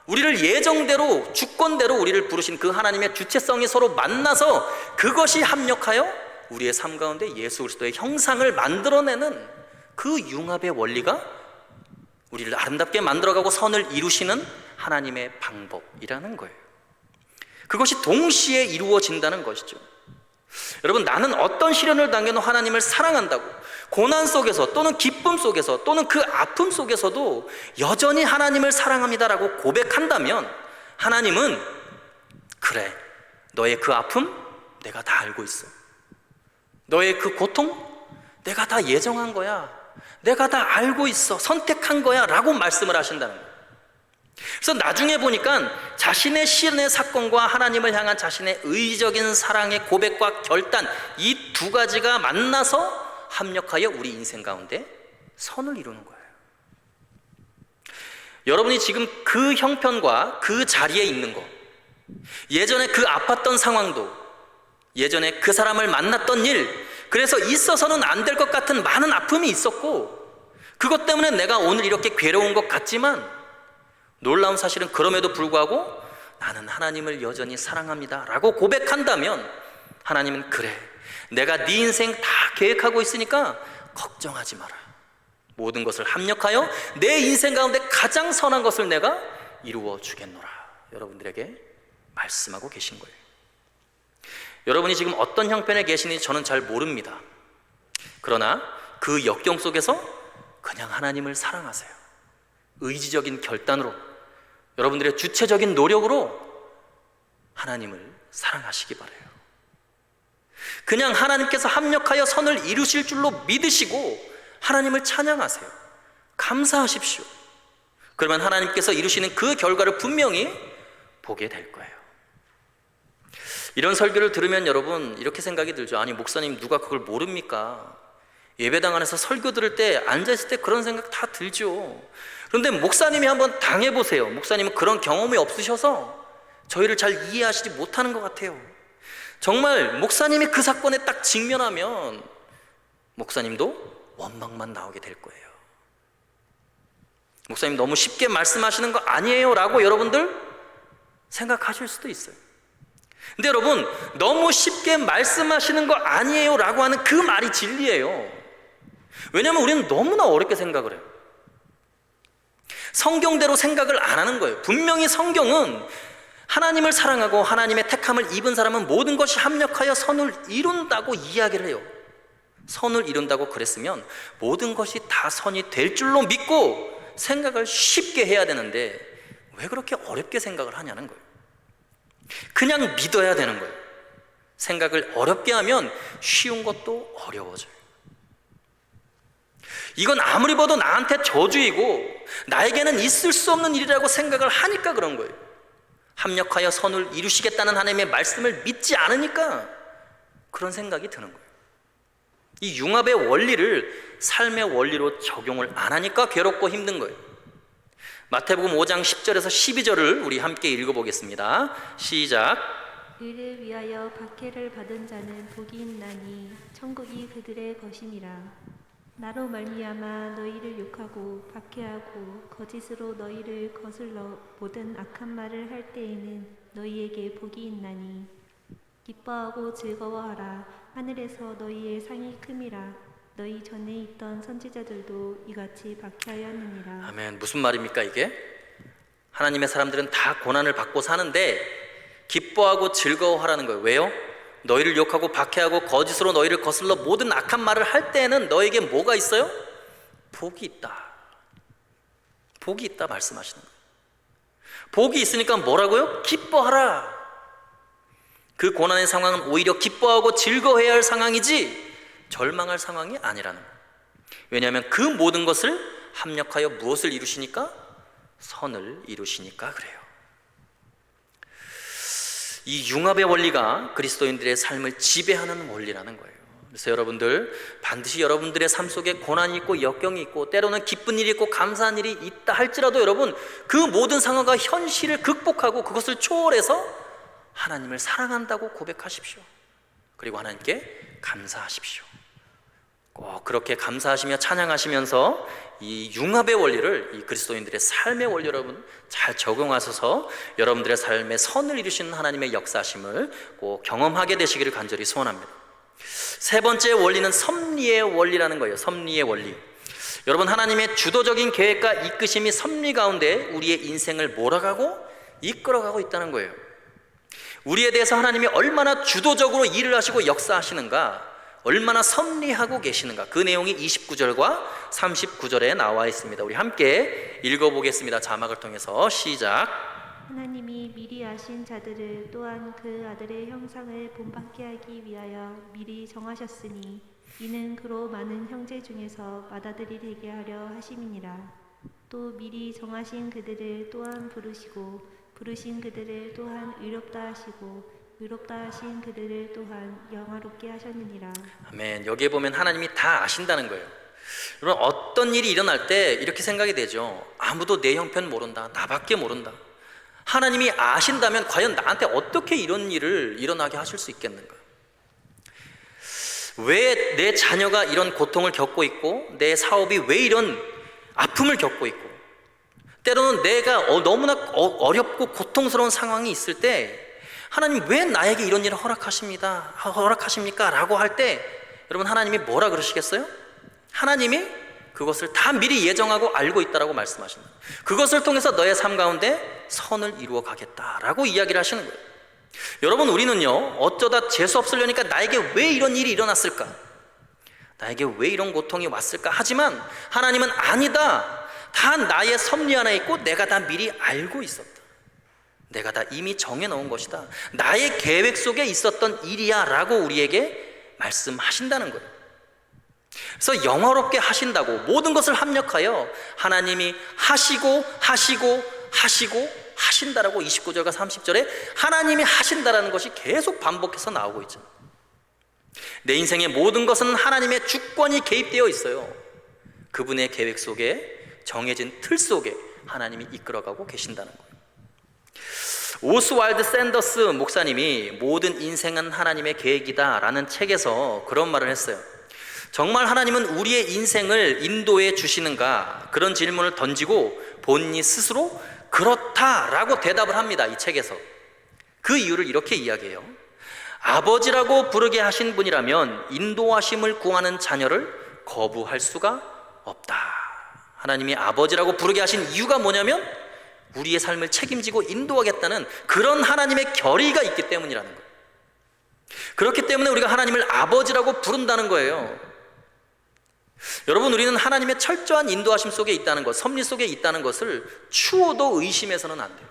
우리를 예정대로 주권대로 우리를 부르신 그 하나님의 주체성이 서로 만나서 그것이 합력하여 우리의 삶 가운데 예수 그리스도의 형상을 만들어내는 그 융합의 원리가 우리를 아름답게 만들어가고 선을 이루시는 하나님의 방법이라는 거예요. 그것이 동시에 이루어진다는 것이죠. 여러분, 나는 어떤 시련을 당해도 하나님을 사랑한다고, 고난 속에서 또는 기쁨 속에서 또는 그 아픔 속에서도 여전히 하나님을 사랑합니다라고 고백한다면 하나님은 그래, 너의 그 아픔 내가 다 알고 있어. 너의 그 고통 내가 다 예정한 거야. 내가 다 알고 있어. 선택한 거야 라고 말씀을 하신다는 거예요. 그래서 나중에 보니까 자신의 시련의 사건과 하나님을 향한 자신의 의지적인 사랑의 고백과 결단, 이 두 가지가 만나서 합력하여 우리 인생 가운데 선을 이루는 거예요. 여러분이 지금 그 형편과 그 자리에 있는 거, 예전에 그 아팠던 상황도, 예전에 그 사람을 만났던 일, 그래서 있어서는 안 될 것 같은 많은 아픔이 있었고 그것 때문에 내가 오늘 이렇게 괴로운 것 같지만 놀라운 사실은 그럼에도 불구하고 나는 하나님을 여전히 사랑합니다 라고 고백한다면 하나님은 그래, 내가 네 인생 다 계획하고 있으니까 걱정하지 마라. 모든 것을 합력하여 내 인생 가운데 가장 선한 것을 내가 이루어 주겠노라. 여러분들에게 말씀하고 계신 거예요. 여러분이 지금 어떤 형편에 계시는지 저는 잘 모릅니다. 그러나 그 역경 속에서 그냥 하나님을 사랑하세요. 의지적인 결단으로, 여러분들의 주체적인 노력으로 하나님을 사랑하시기 바라요. 그냥 하나님께서 합력하여 선을 이루실 줄로 믿으시고 하나님을 찬양하세요. 감사하십시오. 그러면 하나님께서 이루시는 그 결과를 분명히 보게 될 거예요. 이런 설교를 들으면 여러분 이렇게 생각이 들죠. 아니 목사님 누가 그걸 모릅니까? 예배당 안에서 설교 들을 때 앉아있을 때 그런 생각 다 들죠. 그런데 목사님이 한번 당해보세요. 목사님은 그런 경험이 없으셔서 저희를 잘 이해하시지 못하는 것 같아요. 정말 목사님이 그 사건에 딱 직면하면 목사님도 원망만 나오게 될 거예요. 목사님 너무 쉽게 말씀하시는 거 아니에요? 라고 여러분들 생각하실 수도 있어요. 근데 여러분, 너무 쉽게 말씀하시는 거 아니에요? 라고 하는 그 말이 진리예요. 왜냐하면 우리는 너무나 어렵게 생각을 해요. 성경대로 생각을 안 하는 거예요. 분명히 성경은 하나님을 사랑하고 하나님의 택함을 입은 사람은 모든 것이 합력하여 선을 이룬다고 이야기를 해요. 선을 이룬다고 그랬으면 모든 것이 다 선이 될 줄로 믿고 생각을 쉽게 해야 되는데 왜 그렇게 어렵게 생각을 하냐는 거예요. 그냥 믿어야 되는 거예요. 생각을 어렵게 하면 쉬운 것도 어려워져요. 이건 아무리 봐도 나한테 저주이고 나에게는 있을 수 없는 일이라고 생각을 하니까 그런 거예요. 합력하여 선을 이루시겠다는 하나님의 말씀을 믿지 않으니까 그런 생각이 드는 거예요. 이 융합의 원리를 삶의 원리로 적용을 안 하니까 괴롭고 힘든 거예요. 마태복음 5장 10절에서 12절을 우리 함께 읽어보겠습니다. 시작. 의를 위하여 박해를 받은 자는 복이 있나니 천국이 그들의 것이니라. 나로 말미암아 너희를 욕하고 박해하고 거짓으로 너희를 거슬러 모든 악한 말을 할 때에는 너희에게 복이 있나니 기뻐하고 즐거워하라. 하늘에서 너희의 상이 큼이라. 너희 전에 있던 선지자들도 이같이 박해하였느니라. 아멘. 무슨 말입니까 이게? 하나님의 사람들은 다 고난을 받고 사는데 기뻐하고 즐거워하라는 거예요. 왜요? 너희를 욕하고 박해하고 거짓으로 너희를 거슬러 모든 악한 말을 할 때에는 너에게 뭐가 있어요? 복이 있다. 복이 있다 말씀하시는 거예요. 복이 있으니까 뭐라고요? 기뻐하라. 그 고난의 상황은 오히려 기뻐하고 즐거워해야 할 상황이지 절망할 상황이 아니라는 거예요. 왜냐하면 그 모든 것을 합력하여 무엇을 이루시니까? 선을 이루시니까 그래요. 이 융합의 원리가 그리스도인들의 삶을 지배하는 원리라는 거예요. 그래서 여러분들 반드시 여러분들의 삶 속에 고난이 있고 역경이 있고 때로는 기쁜 일이 있고 감사한 일이 있다 할지라도 여러분 그 모든 상황과 현실을 극복하고 그것을 초월해서 하나님을 사랑한다고 고백하십시오. 그리고 하나님께 감사하십시오. 꼭 그렇게 감사하시며 찬양하시면서 이 융합의 원리를 이 그리스도인들의 삶의 원리 여러분 잘 적용하셔서 여러분들의 삶에 선을 이루시는 하나님의 역사심을 꼭 경험하게 되시기를 간절히 소원합니다. 세 번째 원리는 섭리의 원리라는 거예요. 섭리의 원리. 여러분 하나님의 주도적인 계획과 이끄심이 섭리 가운데 우리의 인생을 몰아가고 이끌어가고 있다는 거예요. 우리에 대해서 하나님이 얼마나 주도적으로 일을 하시고 역사하시는가, 얼마나 섭리하고 계시는가, 그 내용이 29절과 39절에 나와 있습니다. 우리 함께 읽어보겠습니다. 자막을 통해서 시작. 하나님이 미리 아신 자들을 또한 그 아들의 형상을 본받게 하기 위하여 미리 정하셨으니 이는 그로 많은 형제 중에서 맏아들이 되게 하려 하심이니라. 또 미리 정하신 그들을 또한 부르시고 부르신 그들을 또한 의롭다 하시고 의롭다 하신 그들을 또한 영화롭게 하셨느니라. 아멘. 여기에 보면 하나님이 다 아신다는 거예요. 여러분 어떤 일이 일어날 때 이렇게 생각이 되죠. 아무도 내 형편 모른다. 나밖에 모른다. 하나님이 아신다면 과연 나한테 어떻게 이런 일을 일어나게 하실 수 있겠는가? 왜 내 자녀가 이런 고통을 겪고 있고 내 사업이 왜 이런 아픔을 겪고 있고 때로는 내가 너무나 어렵고 고통스러운 상황이 있을 때 하나님 왜 나에게 이런 일을 허락하십니까? 라고 할 때 여러분 하나님이 뭐라 그러시겠어요? 하나님이 그것을 다 미리 예정하고 알고 있다라고 말씀하십니다. 그것을 통해서 너의 삶 가운데 선을 이루어 가겠다라고 이야기를 하시는 거예요. 여러분, 우리는요 어쩌다 재수 없으려니까 나에게 왜 이런 일이 일어났을까? 나에게 왜 이런 고통이 왔을까? 하지만 하나님은 아니다. 다 나의 섭리 안에 있고 내가 다 미리 알고 있었다. 내가 다 이미 정해놓은 것이다. 나의 계획 속에 있었던 일이야 라고 우리에게 말씀하신다는 거예요. 그래서 영화롭게 하신다고 모든 것을 합력하여 하나님이 하신다라고 29절과 30절에 하나님이 하신다라는 것이 계속 반복해서 나오고 있죠. 내 인생의 모든 것은 하나님의 주권이 개입되어 있어요. 그분의 계획 속에, 정해진 틀 속에 하나님이 이끌어가고 계신다는 거예요. 오스왈드 샌더스 목사님이 모든 인생은 하나님의 계획이다 라는 책에서 그런 말을 했어요. 정말 하나님은 우리의 인생을 인도해 주시는가? 그런 질문을 던지고 본인이 스스로 그렇다라고 대답을 합니다. 이 책에서. 그 이유를 이렇게 이야기해요. 아버지라고 부르게 하신 분이라면 인도하심을 구하는 자녀를 거부할 수가 없다. 하나님이 아버지라고 부르게 하신 이유가 뭐냐면 우리의 삶을 책임지고 인도하겠다는 그런 하나님의 결의가 있기 때문이라는 거예요. 그렇기 때문에 우리가 하나님을 아버지라고 부른다는 거예요. 여러분, 우리는 하나님의 철저한 인도하심 속에 있다는 것, 섭리 속에 있다는 것을 추호도 의심해서는 안 돼요.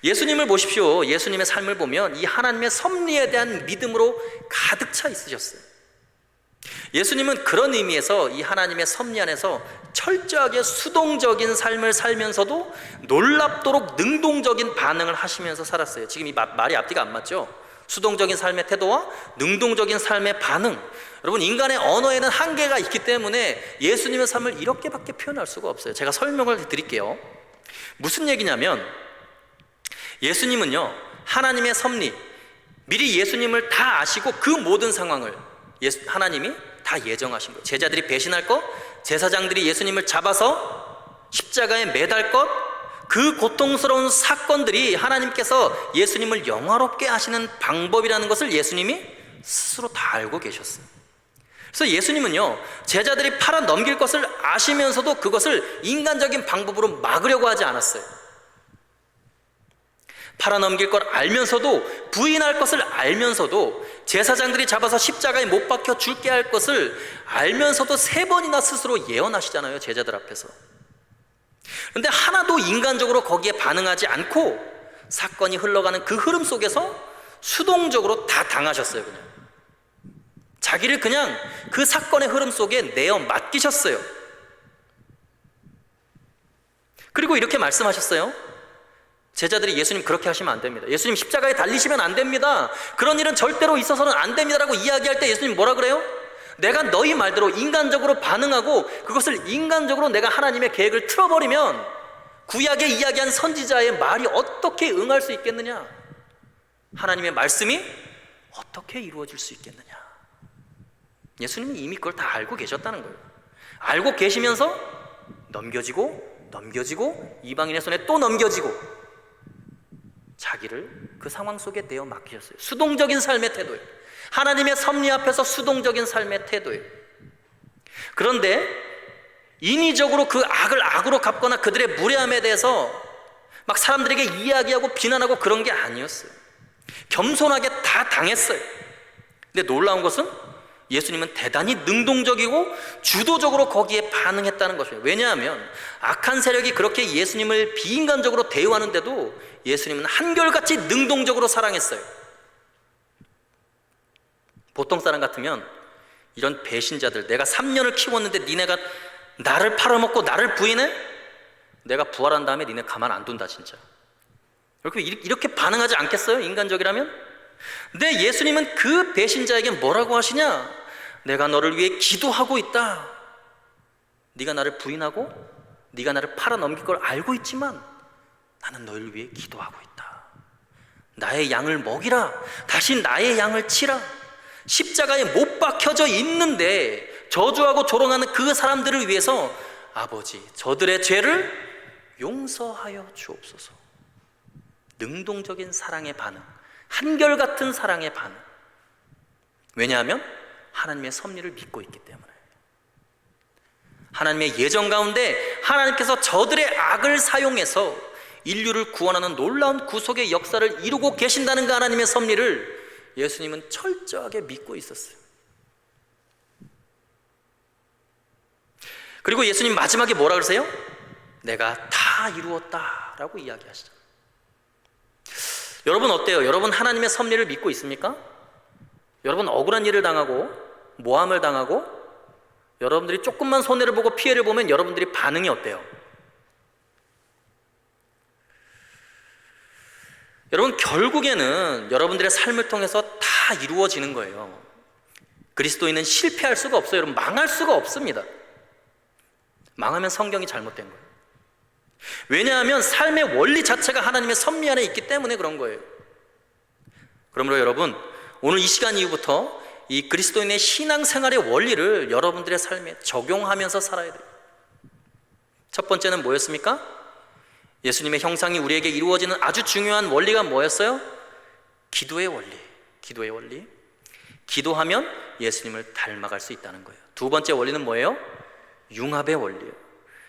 예수님을 보십시오. 예수님의 삶을 보면 이 하나님의 섭리에 대한 믿음으로 가득 차 있으셨어요. 예수님은 그런 의미에서 이 하나님의 섭리 안에서 철저하게 수동적인 삶을 살면서도 놀랍도록 능동적인 반응을 하시면서 살았어요. 지금 이 말이 앞뒤가 안 맞죠? 수동적인 삶의 태도와 능동적인 삶의 반응. 여러분, 인간의 언어에는 한계가 있기 때문에 예수님의 삶을 이렇게밖에 표현할 수가 없어요. 제가 설명을 드릴게요. 무슨 얘기냐면 예수님은요 하나님의 섭리, 미리 예수님을 다 아시고 그 모든 상황을 하나님이 다 예정하신 거예요. 제자들이 배신할 것, 제사장들이 예수님을 잡아서 십자가에 매달 것, 그 고통스러운 사건들이 하나님께서 예수님을 영화롭게 하시는 방법이라는 것을 예수님이 스스로 다 알고 계셨어요. 그래서 예수님은요 제자들이 팔아 넘길 것을 아시면서도 그것을 인간적인 방법으로 막으려고 하지 않았어요. 팔아 넘길 걸 알면서도, 부인할 것을 알면서도, 제사장들이 잡아서 십자가에 못 박혀 죽게 할 것을 알면서도 3번이나 스스로 예언하시잖아요, 제자들 앞에서. 그런데 하나도 인간적으로 거기에 반응하지 않고 사건이 흘러가는 그 흐름 속에서 수동적으로 다 당하셨어요. 그냥 자기를 그냥 그 사건의 흐름 속에 내어 맡기셨어요. 그리고 이렇게 말씀하셨어요. 제자들이 예수님 그렇게 하시면 안 됩니다. 예수님 십자가에 달리시면 안 됩니다. 그런 일은 절대로 있어서는 안 됩니다라고 이야기할 때 예수님 뭐라 그래요? 내가 너희 말대로 인간적으로 반응하고 그것을 인간적으로 내가 하나님의 계획을 틀어버리면 구약에 이야기한 선지자의 말이 어떻게 응할 수 있겠느냐? 하나님의 말씀이 어떻게 이루어질 수 있겠느냐? 예수님이 이미 그걸 다 알고 계셨다는 거예요. 알고 계시면서 넘겨지고 이방인의 손에 또 넘겨지고 자기를 그 상황 속에 내어 맡기셨어요. 수동적인 삶의 태도예요. 하나님의 섭리 앞에서 수동적인 삶의 태도예요. 그런데 인위적으로 그 악을 악으로 갚거나 그들의 무례함에 대해서 막 사람들에게 이야기하고 비난하고 그런 게 아니었어요. 겸손하게 다 당했어요. 근데 놀라운 것은 예수님은 대단히 능동적이고 주도적으로 거기에 반응했다는 것이에요. 왜냐하면 악한 세력이 그렇게 예수님을 비인간적으로 대우하는데도 예수님은 한결같이 능동적으로 사랑했어요. 보통 사람 같으면 이런 배신자들, 내가 3년을 키웠는데 니네가 나를 팔아먹고 나를 부인해? 내가 부활한 다음에 니네 가만 안 둔다 진짜. 이렇게 반응하지 않겠어요? 인간적이라면? 근데 예수님은 그 배신자에게 뭐라고 하시냐? 내가 너를 위해 기도하고 있다. 네가 나를 부인하고 네가 나를 팔아넘길 걸 알고 있지만 나는 너를 위해 기도하고 있다. 나의 양을 먹이라. 다시 나의 양을 치라. 십자가에 못 박혀져 있는데 저주하고 조롱하는 그 사람들을 위해서 아버지, 저들의 죄를 용서하여 주옵소서. 능동적인 사랑의 반응, 한결같은 사랑의 반응. 왜냐하면 하나님의 섭리를 믿고 있기 때문에. 하나님의 예정 가운데 하나님께서 저들의 악을 사용해서 인류를 구원하는 놀라운 구속의 역사를 이루고 계신다는 그 하나님의 섭리를 예수님은 철저하게 믿고 있었어요. 그리고 예수님 마지막에 뭐라 그러세요? 내가 다 이루었다라고 이야기하시죠. 여러분 어때요? 여러분 하나님의 섭리를 믿고 있습니까? 여러분 억울한 일을 당하고 모함을 당하고 여러분들이 조금만 손해를 보고 피해를 보면 여러분들이 반응이 어때요? 여러분 결국에는 여러분들의 삶을 통해서 다 이루어지는 거예요. 그리스도인은 실패할 수가 없어요. 여러분 망할 수가 없습니다. 망하면 성경이 잘못된 거예요. 왜냐하면 삶의 원리 자체가 하나님의 섭리 안에 있기 때문에 그런 거예요. 그러므로 여러분 오늘 이 시간 이후부터 이 그리스도인의 신앙생활의 원리를 여러분들의 삶에 적용하면서 살아야 돼요. 첫 번째는 뭐였습니까? 예수님의 형상이 우리에게 이루어지는 아주 중요한 원리가 뭐였어요? 기도의 원리. 기도의 원리. 기도하면 예수님을 닮아갈 수 있다는 거예요. 두 번째 원리는 뭐예요? 융합의 원리예요.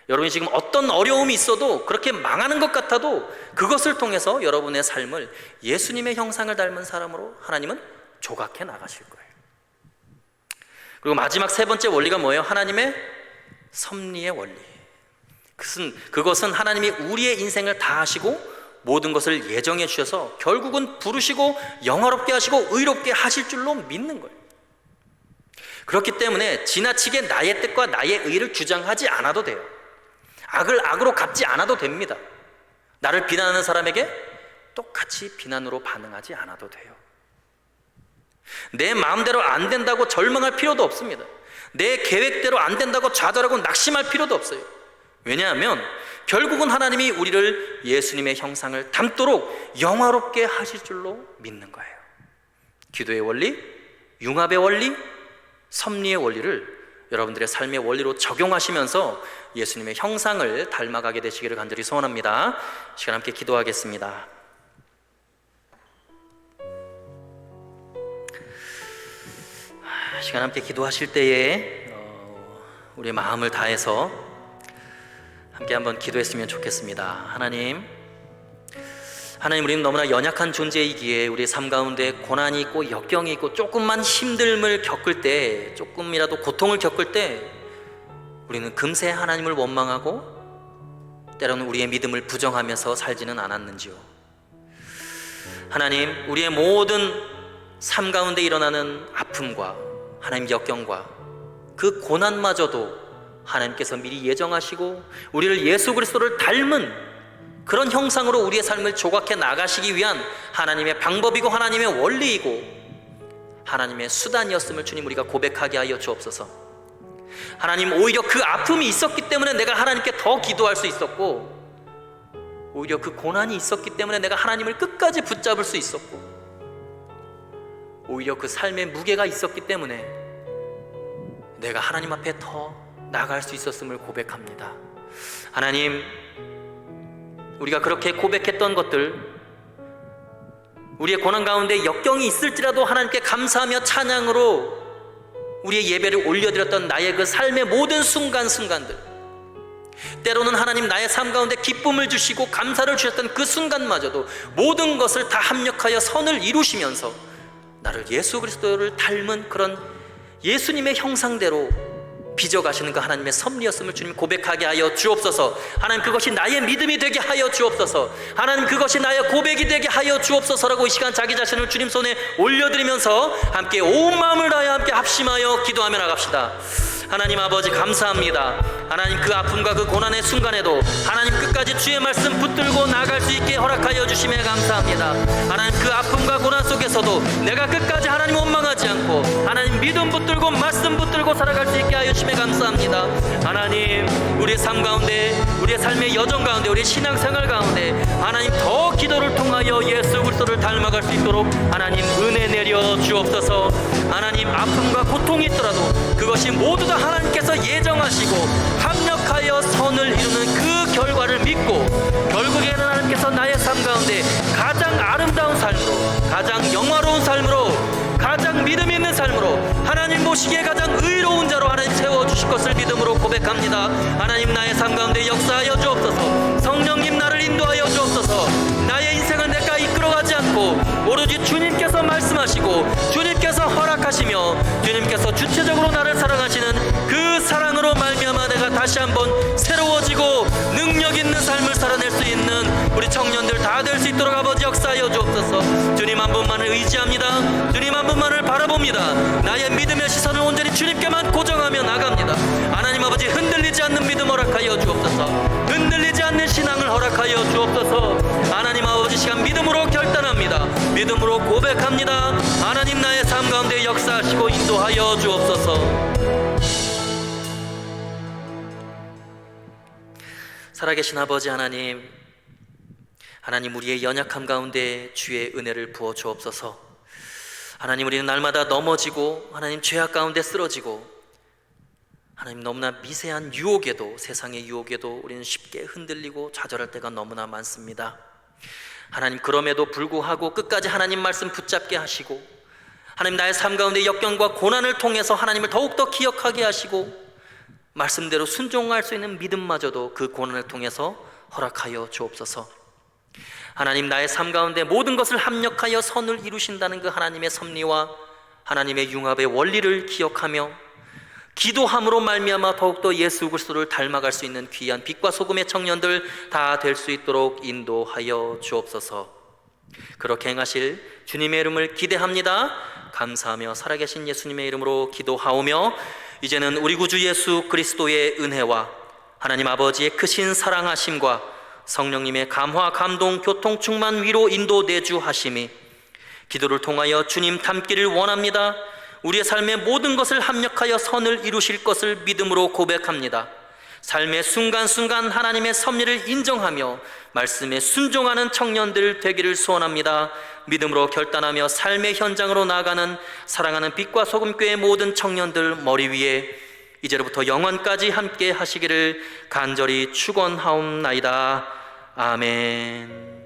여러분이 지금 어떤 어려움이 있어도 그렇게 망하는 것 같아도 그것을 통해서 여러분의 삶을 예수님의 형상을 닮은 사람으로 하나님은 조각해 나가실 거예요. 그리고 마지막 세 번째 원리가 뭐예요? 하나님의 섭리의 원리. 그것은 하나님이 우리의 인생을 다 하시고 모든 것을 예정해 주셔서 결국은 부르시고 영화롭게 하시고 의롭게 하실 줄로 믿는 거예요. 그렇기 때문에 지나치게 나의 뜻과 나의 의를 주장하지 않아도 돼요. 악을 악으로 갚지 않아도 됩니다. 나를 비난하는 사람에게 똑같이 비난으로 반응하지 않아도 돼요. 내 마음대로 안 된다고 절망할 필요도 없습니다. 내 계획대로 안 된다고 좌절하고 낙심할 필요도 없어요. 왜냐하면 결국은 하나님이 우리를 예수님의 형상을 닮도록 영화롭게 하실 줄로 믿는 거예요. 기도의 원리, 융합의 원리, 섭리의 원리를 여러분들의 삶의 원리로 적용하시면서 예수님의 형상을 닮아가게 되시기를 간절히 소원합니다. 시간 함께 기도하겠습니다. 시간 함께 기도하실 때에 우리의 마음을 다해서 함께 한번 기도했으면 좋겠습니다. 하나님, 우리는 너무나 연약한 존재이기에 우리의 삶 가운데 고난이 있고 역경이 있고 조금만 힘듦을 겪을 때, 조금이라도 고통을 겪을 때 우리는 금세 하나님을 원망하고 때로는 우리의 믿음을 부정하면서 살지는 않았는지요. 하나님, 우리의 모든 삶 가운데 일어나는 아픔과 하나님 역경과 그 고난마저도 하나님께서 미리 예정하시고 우리를 예수 그리스도를 닮은 그런 형상으로 우리의 삶을 조각해 나가시기 위한 하나님의 방법이고 하나님의 원리이고 하나님의 수단이었음을 주님 우리가 고백하게 하여 주옵소서. 하나님, 오히려 그 아픔이 있었기 때문에 내가 하나님께 더 기도할 수 있었고, 오히려 그 고난이 있었기 때문에 내가 하나님을 끝까지 붙잡을 수 있었고, 오히려 그 삶의 무게가 있었기 때문에 내가 하나님 앞에 더 나아갈 수 있었음을 고백합니다. 하나님, 우리가 그렇게 고백했던 것들, 우리의 고난 가운데 역경이 있을지라도 하나님께 감사하며 찬양으로 우리의 예배를 올려드렸던 나의 그 삶의 모든 순간순간들, 때로는 하나님 나의 삶 가운데 기쁨을 주시고 감사를 주셨던 그 순간마저도 모든 것을 다 합력하여 선을 이루시면서 나를 예수 그리스도를 닮은 그런 예수님의 형상대로 빚어가시는 그 하나님의 섭리였음을 주님 고백하게 하여 주옵소서. 하나님, 그것이 나의 믿음이 되게 하여 주옵소서. 하나님, 그것이 나의 고백이 되게 하여 주옵소서라고 이 시간 자기 자신을 주님 손에 올려드리면서 함께 온 마음을 다하여 함께 합심하여 기도하며 나갑시다. 하나님 아버지, 감사합니다. 하나님, 그 아픔과 그 고난의 순간에도 하나님 끝까지 주의 말씀 붙들고 나갈 수 있게 허락하여 주심에 감사합니다. 하나님, 그 아픔과 고난 속에서도 내가 끝까지 하나님 원망하지 않고 하나님 믿음 붙들고 말씀 붙들고 살아갈 수 있게 하여 주심에 감사합니다. 하나님, 우리의 삶 가운데, 우리의 삶의 여정 가운데, 우리의 신앙생활 가운데 하나님 더 기도를 통하여 예수 그리스도를 닮아갈 수 있도록 하나님 은혜 내려 주옵소서. 하나님, 아픔과 고통이 있더라도 그것이 모두 다 하나님께서 예정하시고 합력하여 허락하여 선을 이루는 그 결과를 믿고 결국에는 하나님께서 나의 삶 가운데 가장 아름다운 삶으로, 가장 영화로운 삶으로, 가장 믿음 있는 삶으로, 하나님 보시기에 가장 의로운 자로 하나님 세워주실 것을 믿음으로 고백합니다. 하나님 나의 삶 가운데 역사하여 주옵소서. 성령님 나를 인도하여 주옵소서. 나의 인생은 내가 이끌어가지 않고 오로지 주님께서 말씀하시고 주님께서 허락하시며 주님께서 주체적으로 나를 사랑하시는 그 사랑으로 말미암아 내가 다시 한번 새로워지고 능력 있는 삶을 살아낼 수 있는 우리 청년들 다 될 수 있도록 아버지 역사하여 주옵소서. 주님 한 분만을 의지합니다. 주님 한 분만을 바라봅니다. 나의 믿음의 시선을 온전히 주님께만 고정하며 나갑니다. 하나님 아버지 흔들리지 않는 믿음 허락하여 주옵소서. 흔들리지 않는 신앙을 허락하여 주옵소서. 하나님 아버지 시간 믿음으로 결단합니다. 믿음으로 고백합니다. 하나님 나의 삶 가운데 역사하시고 인도하여 주옵소서. 살아계신 아버지 하나님, 하나님 우리의 연약함 가운데 주의 은혜를 부어 주옵소서. 하나님 우리는 날마다 넘어지고 하나님 죄악 가운데 쓰러지고 하나님 너무나 미세한 유혹에도, 세상의 유혹에도 우리는 쉽게 흔들리고 좌절할 때가 너무나 많습니다. 하나님 그럼에도 불구하고 끝까지 하나님 말씀 붙잡게 하시고 하나님 나의 삶 가운데 역경과 고난을 통해서 하나님을 더욱더 기억하게 하시고 말씀대로 순종할 수 있는 믿음마저도 그 고난을 통해서 허락하여 주옵소서. 하나님 나의 삶 가운데 모든 것을 합력하여 선을 이루신다는 그 하나님의 섭리와 하나님의 융합의 원리를 기억하며 기도함으로 말미암아 더욱더 예수 그리스도를 닮아갈 수 있는 귀한 빛과 소금의 청년들 다 될 수 있도록 인도하여 주옵소서. 그렇게 행하실 주님의 이름을 기대합니다. 감사하며 살아계신 예수님의 이름으로 기도하오며 이제는 우리 구주 예수 그리스도의 은혜와 하나님 아버지의 크신 사랑하심과 성령님의 감화, 감동, 교통, 충만, 위로, 인도, 내주하심이 기도를 통하여 주님 닮기를 원합니다. 우리의 삶의 모든 것을 합력하여 선을 이루실 것을 믿음으로 고백합니다. 삶의 순간순간 하나님의 섭리를 인정하며 말씀에 순종하는 청년들 되기를 소원합니다. 믿음으로 결단하며 삶의 현장으로 나아가는 사랑하는 빛과 소금교회 모든 청년들 머리 위에 이제로부터 영원까지 함께 하시기를 간절히 축원하옵나이다. 아멘.